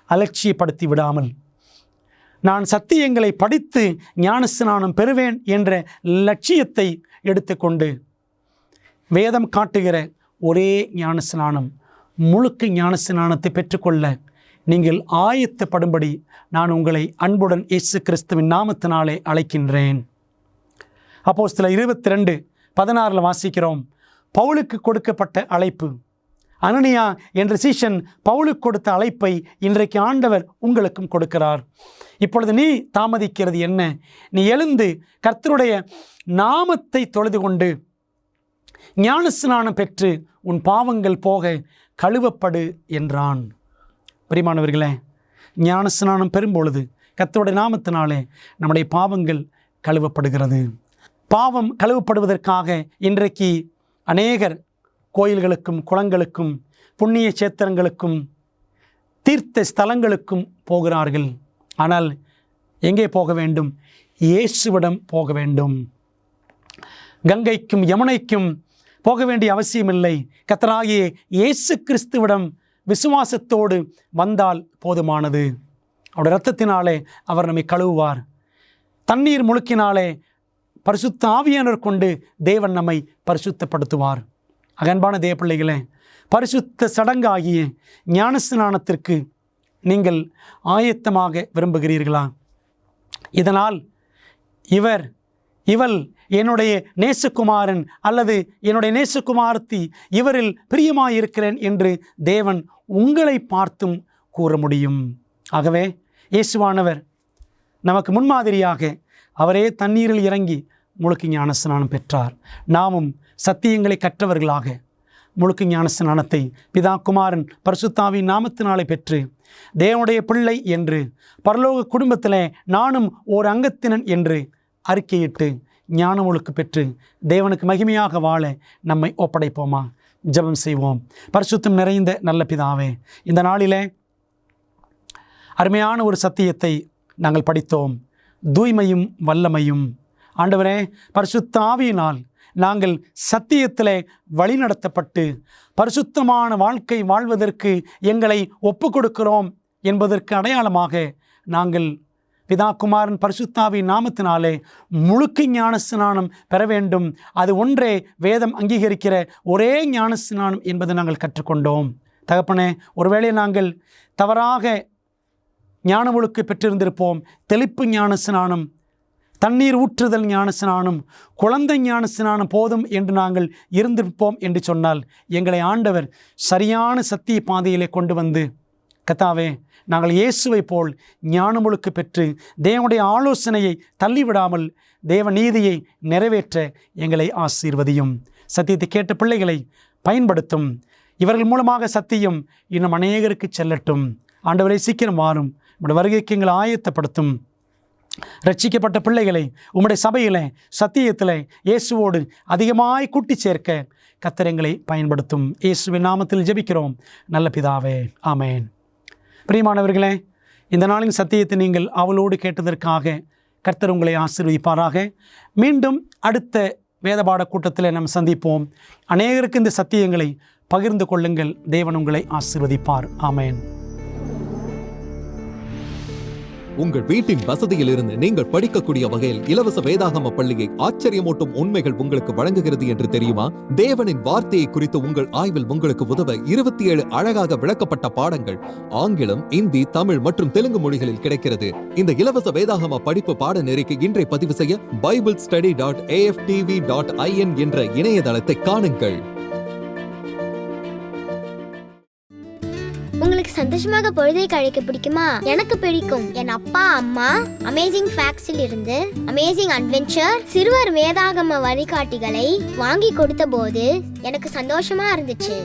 அலட்சியப்படுத்தி விடாமல், நான் சத்தியங்களை படித்து ஞானஸ்நானம் பெறுவேன் என்ற லட்சியத்தை எடுத்துக்கொண்டு, வேதம் காட்டுகிற ஒரே ஞானஸ்நானம், முழுக்க ஞானஸ்நானத்தை பெற்றுக்கொள்ள நீங்கள் ஆயத்தப்படும்படி நான் உங்களை அன்புடன் இயேசு கிறிஸ்துவின் நாமத்தினாலே அழைக்கின்றேன். அப்போஸ்தலர் 22:16 வாசிக்கிறோம், பவுலுக்கு கொடுக்கப்பட்ட அழைப்பு. அனனியா என்ற சீஷன் பவுலுக்கு கொடுத்த அழைப்பை இன்றைக்கு ஆண்டவர் உங்களுக்கும் கொடுக்கிறார். இப்பொழுது நீ தாமதிக்கிறது என்ன? நீ எழுந்து கர்த்தருடைய நாமத்தை தொழுது கொண்டு ஞானஸ்நானம் பெற்று உன் பாவங்கள் போக கழுவப்படு என்றான். பிரியமானவர்களே, ஞானஸ்நானம் பெறும்பொழுது கர்த்தருடைய நாமத்தினாலே நம்முடைய பாவங்கள் கழுவப்படுகிறது. பாவம் கழுவப்படுவதற்காக இன்றைக்கு அநேகர் கோயில்களுக்கும் குளங்களுக்கும் புண்ணிய சேத்திரங்களுக்கும் தீர்த்த ஸ்தலங்களுக்கும் போகிறார்கள். ஆனால் எங்கே போக வேண்டும்? இயேசுவிடம் போக வேண்டும். கங்கைக்கும் யமுனைக்கும் போக வேண்டிய அவசியமில்லை. கர்த்தராகிய இயேசு கிறிஸ்துவிடம் விசுவாசத்தோடு வந்தால் போதுமானது. அவருடைய இரத்தத்தினாலே அவர் நம்மை கழுவுவார். தண்ணீர் முழுக்கினாலே பரிசுத்த ஆவியானவர் கொண்டு தேவன் நம்மை பரிசுத்தப்படுத்துவார். அன்பான தேவ பிள்ளைகளே, பரிசுத்த சடங்காகிய ஞானஸ்நானத்திற்கு நீங்கள் ஆயத்தமாக விரும்புகிறீர்களா? இதனால் இவள் என்னுடைய நேசகுமாரன் அல்லது என்னுடைய நேசகுமாரத்தி, இவரில் பிரியமாயிருக்கிறேன் என்று தேவன் உங்களை பார்த்தும் கூற முடியும். ஆகவே இயேசுவானவர் நமக்கு முன்மாதிரியாக அவரே தண்ணீரில் இறங்கி முழுக்கு ஞானஸ்நானம் பெற்றார். நாமும் சத்தியங்களை கற்றவர்களாக முழுக்கு ஞானஸ்நானத்தை பிதா குமாரன் பரிசுத்தாவின் நாமத்தினாலே பெற்று தேவனுடைய பிள்ளை என்று பரலோக குடும்பத்தில் நானும் ஓர் அங்கத்தினன் என்று அறிக்கையிட்டு ஞான ஒழுக்கு பெற்று தேவனுக்கு மகிமையாக வாழ நம்மை ஒப்படைப்போமா? ஜெபம் செய்வோம். பரிசுத்தம் நிறைந்த நல்ல பிதாவே, இந்த நாளிலே அருமையான ஒரு சத்தியத்தை நாங்கள் படித்தோம். தூய்மையும் வல்லமையும். ஆண்டவரே, பரிசுத்த ஆவியினால் நாங்கள் சத்தியத்திலே வழிநடத்தப்பட்டு பரிசுத்தமான வாழ்க்கை வாழ்வதற்கு எங்களை ஒப்பு கொடுக்கிறோம் என்பதற்கு அடையாளமாக நாங்கள் பிதா குமாரன் பரிசுத்தாவின் நாமத்தினாலே முழுக்க ஞானஸ்நானம் பெற வேண்டும். அது ஒன்றே வேதம் அங்கீகரிக்கிற ஒரே ஞானஸ்நானம் என்பதை நாங்கள் கற்றுக்கொண்டோம். தகப்பனே, ஒருவேளை நாங்கள் தவறாக ஞான ஒழுக்கு பெற்றிருந்திருப்போம். தெளிப்பு ஞான ஸ்நானம், தண்ணீர் ஊற்றுதல் ஞான ஸ்நானம், குழந்தை ஞான ஸ்நானம் போதும் என்று நாங்கள் இருந்திருப்போம் என்று சொன்னால் எங்களை ஆண்டவர் சரியான சத்திய பாதையிலே கொண்டு வந்து, கர்த்தாவே, நாங்கள் இயேசுவை போல் ஞான ஒழுக்கு பெற்று தேவனுடைய ஆலோசனையை தள்ளிவிடாமல் தேவ நீதியை நிறைவேற்ற எங்களை ஆசீர்வதியும். சத்தியத்தை கேட்ட பிள்ளைகளை பயன்படுத்தும். இவர்கள் மூலமாக சத்தியம் இன்னும் அநேகருக்கு செல்லட்டும். ஆண்டவரை சீக்கிரம் வாரும். உம்முடைய வருகைக்கு எங்களை ஆயத்தப்படுத்தும். ரட்சிக்கப்பட்ட பிள்ளைகளை உம்முடைய சபையிலே சத்தியத்திலே இயேசுவோடு அதிகமாய் கூட்டி சேர்க்க கர்த்தர் எங்களை பயன்படுத்தும். இயேசுவின் நாமத்தில் ஜெபிக்கிறோம் நல்ல பிதாவே, ஆமேன். பிரியமானவர்களே, இந்த நாளின் சத்தியத்தை நீங்கள் அவளோடு கேட்டதற்காக கர்த்தர் உங்களை ஆசீர்வதிப்பாராக. மீண்டும் அடுத்த வேதபாட கூட்டத்தில் நாம் சந்திப்போம். அநேகருக்கு இந்த சத்தியங்களை பகிர்ந்து கொள்ளுங்கள். தேவன் உங்களை ஆசீர்வதிப்பார். ஆமேன். உங்கள் வீட்டின் வசதியிலிருந்து நீங்கள் படிக்கக்கூடிய வகையில் இலவச வேதாகம பள்ளியை ஆச்சரியமூட்டும் உண்மைகள் உங்களுக்கு வழங்குகிறது என்று தெரியுமா? தேவனின் வார்த்தையை குறித்து உங்கள் ஆய்வில் உங்களுக்கு உதவ 27 அழகாக விளக்கப்பட்ட பாடங்கள் ஆங்கிலம், இந்தி, தமிழ் மற்றும் தெலுங்கு மொழிகளில் கிடைக்கிறது. இந்த இலவச வேதாகம படிப்பு பாடநெறிக்கு இன்றை பதிவு செய்ய BibleStudy.aftv.in என்ற இணையதளத்தை காணுங்கள். உங்களுக்கு சந்தோஷமாக பொழுதை கழிக்க பிடிக்குமா? எனக்கு பிடிக்கும். என் அப்பா அம்மா அமேசிங் ஃபேக்ட்ஸில் இருந்து அமேசிங் அட்வென்ச்சர் சிறுவர் வேதாகம வழிகாட்டிகளை வாங்கி கொடுத்த போது எனக்கு சந்தோஷமா இருந்துச்சு.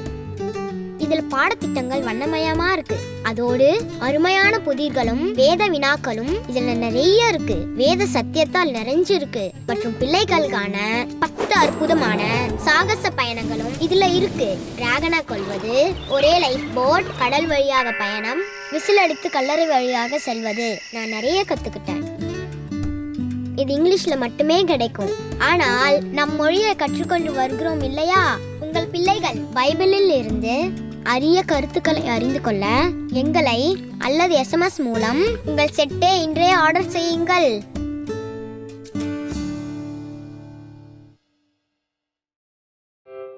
இதுல பாடத்திட்டங்கள் வண்ணமயமா இருக்கு. அதோடு அருமையான புதிர்களும் வேத வினாக்களும் இதுல நிறைய இருக்கு. வேத சத்தியத்தால் நிறைஞ்சிருக்கு. மற்றும் பிள்ளைகளுக்கான 10 அற்புதமான சாகச பயணங்களும் இதுல இருக்கு. டிராகனை கொல்வது, ஒரே லைஃப் போட், கடல் வழியாக பயணம், விசில் அடித்து கல்லறை வழியாக செல்வது, நான் நிறைய கத்துக்கிட்டேன். இது இங்கிலீஷ்ல மட்டுமே கிடைக்கும். ஆனால் நம் மொழியை கற்றுக்கொண்டு வருகிறோம் இல்லையா? உங்கள் பிள்ளைகள் பைபிளில் இருந்து அரிய கருத்துக்களை அறிந்து கொள்ள எங்களை அல்லது SMS மூலம் உங்கள் செட்டை இன்றே ஆர்டர் செய்யுங்கள்.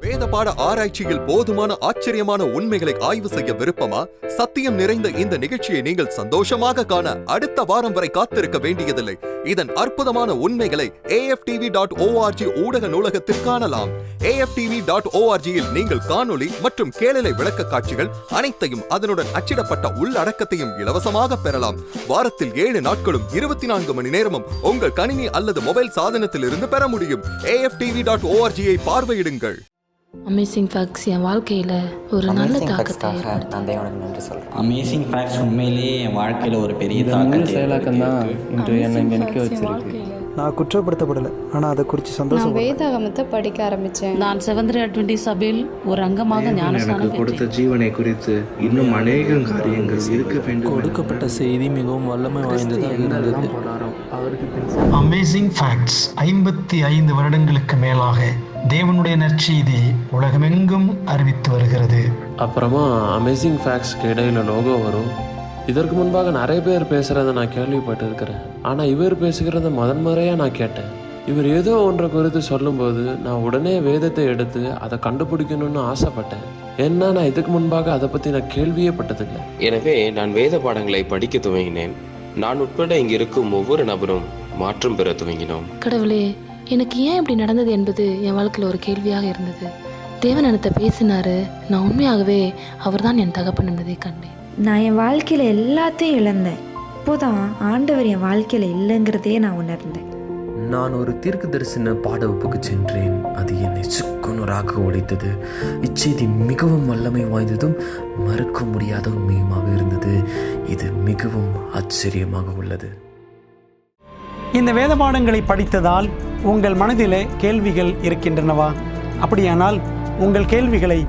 வேத பாட ஆராய்ச்சியில் போதுமான ஆச்சரியமான உண்மைகளை ஆய்வு செய்ய விருப்பமா? சத்தியம் நிறைந்த இந்த நிகழ்ச்சியை நீங்கள் சந்தோஷமாக காண அடுத்த வாரம் வரை காத்திருக்க வேண்டியதில்லை. இதன் அற்புதமான உண்மைகளை AFTV.org ஊடக நூலகத்தில் காணலாம். AFTV.org-இல் நீங்கள் காணொளி மற்றும் கேளலை விளக்க காட்சிகள் அனைத்தையும் அதனுடன் அச்சிடப்பட்ட உள்ளடக்கத்தையும் இலவசமாக பெறலாம். வாரத்தில் 7 நாட்களும் 24 மணி நேரமும் உங்கள் கணினி அல்லது மொபைல் சாதனத்தில் இருந்து பெற முடியும். AFTV.org-ஐ பார்வையிடுங்கள். அமேசிங் ஃபேக்ட்ஸ் என் வாழ்க்கையில் ஒரு நல்ல தாக்கத்தை அமேசிங் ஃபேக்ட்ஸ் உண்மையிலேயே என் வாழ்க்கையில் ஒரு பெரிய தாக்கத்தை செயலாக்கம் தான் இன்று என்னை இங்கே நிற்க வச்சிருக்கு. நான் குற்றப்படுத்தப்படலை, ஆனால் அதை குறித்து சந்தோஷம். நான் வேதாகமத்தை படிக்க ஆரம்பித்தேன். நான் செவந்திரி அட்வென்டிஸ்ட் சபையில் ஒரு அங்கமாக ஞானஸ்நானம் கொடுத்த ஜீவனை குறித்து இன்னும் அநேக காரியங்கள் இருக்க வேண்டும். கொடுக்கப்பட்ட செய்தி மிகவும் வல்லமை வாய்ந்ததாக இருந்தது. அமேசிங் ஃபேக்ட்ஸ் 55 வருடங்களுக்கு மேலாக தேவனுடைய நற்செய்தி உலகமெங்கும் அறிவித்து வருகிறது. அப்புறமா அமேசிங் ஃபேக்ட்ஸ்க்கு இடையில லோகோ வரும். இதற்கு முன்பாக நிறைய பேர் பேசுகிறத நான் கேள்விப்பட்டிருக்கிறேன். ஆனால் இவர் பேசுகிறத முதன்முறையாக நான் கேட்டேன். இவர் ஏதோ ஒன்றை குறித்து சொல்லும்போது நான் உடனே வேதத்தை எடுத்து அதை கண்டுபிடிக்கணும்னு ஆசைப்பட்டேன். ஏன்னா நான் இதுக்கு முன்பாக அதை பற்றி நான் கேள்வியே பட்டதில்லை. எனவே நான் வேத பாடங்களை படிக்க துவங்கினேன். நான் உட்பட இங்கு இருக்கும் ஒவ்வொரு நபரும் மாற்றம் பெற துவங்கினோம். கடவுளே, எனக்கு ஏன் இப்படி நடந்தது என்பது என் வாழ்க்கையில் ஒரு கேள்வியாக இருந்தது. தேவன் என்னத்தை பேசினாரு. நான் உண்மையாகவே அவர்தான் என் தகப்பன் என்பதை கண்டேன். நான் என் வாழ்க்கையில் எல்லாத்தையும் இழந்தேன். இப்போதான் ஆண்டவர் என் வாழ்க்கையில் இல்லைங்கிறதே நான் உணர்ந்தேன். நான் ஒரு தீர்க்க தரிசன பாட வகுப்புக்கு சென்றேன். அது என்னை சுக்குநூறாக உடைத்தது. இச்செய்தி மிகவும் வல்லமை வாய்ந்ததும் மறுக்க முடியாத உண்மையுமாக இருந்தது. இது மிகவும் ஆச்சரியமாக உள்ளது. இந்த வேத பாடங்களை படித்ததால் உங்கள் மனதிலே கேள்விகள் இருக்கின்றனவா? அப்படியானால் உங்கள் கேள்விகளை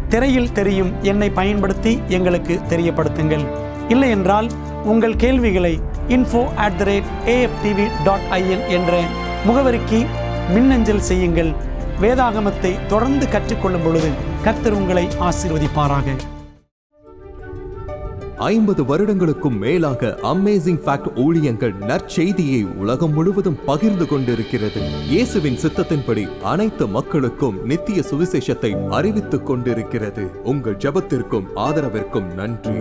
திரையில் தெரியும் எண்ணை பயன்படுத்தி எங்களுக்கு தெரியப்படுத்துங்கள். இல்லை என்றால் உங்கள் கேள்விகளை info@aftv.in என்ற முகவரிக்கு மின்னஞ்சல் செய்யுங்கள். வேதாகமத்தை தொடர்ந்து கற்றுக்கொள்ளும் பொழுது கர்த்தர் உங்களை ஆசீர்வதிப்பாராக. 50 வருடங்களுக்கும் மேலாக அமேசிங் ஃபேக்ட் ஊழியங்கள் நற்செய்தியை உலகம் முழுவதும் பகிர்ந்து கொண்டிருக்கிறது. இயேசுவின் சித்தத்தின்படி அனைத்து மக்களுக்கும் நித்திய சுவிசேஷத்தை அறிவித்துக் கொண்டிருக்கிறது. உங்கள் ஜெபத்திற்கும் ஆதரவிற்கும் நன்றி.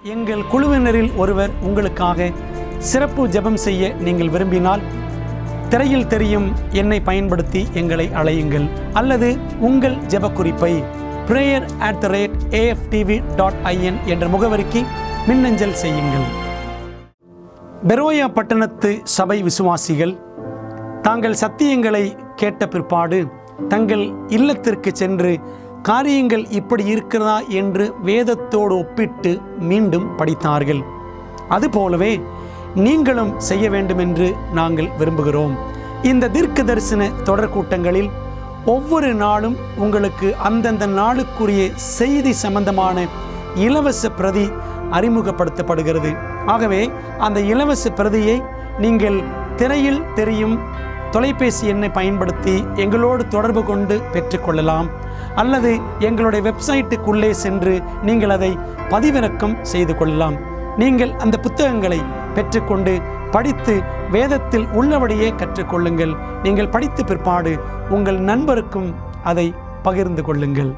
எங்கள் குழுவினரில் ஒருவர் உங்களுக்காக சிறப்பு ஜெபம் செய்ய நீங்கள் விரும்பினால் திரையில் தெரியும் எண்ணை பயன்படுத்தி எங்களை அழையுங்கள். அல்லது உங்கள் ஜெப குறிப்பை prayer@aftv.in என்ற முகவரிக்கு மின்னஞ்சல் செய்யுங்கள். பெரோயா பட்டணத்து சபை விசுவாசிகள் தாங்கள் சத்தியங்களை கேட்ட பிற்பாடு தங்கள் இல்லத்திற்கு சென்று காரியங்கள் இப்படி இருக்கிறதா என்று வேதத்தோடு ஒப்பிட்டு மீண்டும் படித்தார்கள். அதுபோலவே நீங்களும் செய்ய வேண்டும் என்று நாங்கள் விரும்புகிறோம். இந்த தீர்க்க தரிசன தொடர் கூட்டங்களில் ஒவ்வொரு நாளும் உங்களுக்கு அந்தந்த நாளுக்குரிய செய்தி சம்பந்தமான இலவச பிரதி அறிமுகப்படுத்தப்படுகிறது. ஆகவே அந்த இலவச பிரதியை நீங்கள் திரையில் தெரியும் தொலைபேசி எண்ணை பயன்படுத்தி எங்களோடு தொடர்பு கொண்டு பெற்றுக்கொள்ளலாம். அல்லது எங்களுடைய வெப்சைட்டுக்குள்ளே சென்று நீங்கள் அதை பதிவிறக்கம் செய்து கொள்ளலாம். நீங்கள் அந்த புத்தகங்களை பெற்றுக்கொண்டு படித்து வேதத்தில் உள்ளபடியே கற்றுக்கொள்ளுங்கள். நீங்கள் படித்த பிற்பாடு உங்கள் நண்பருக்கும் அதை பகிர்ந்து கொள்ளுங்கள்.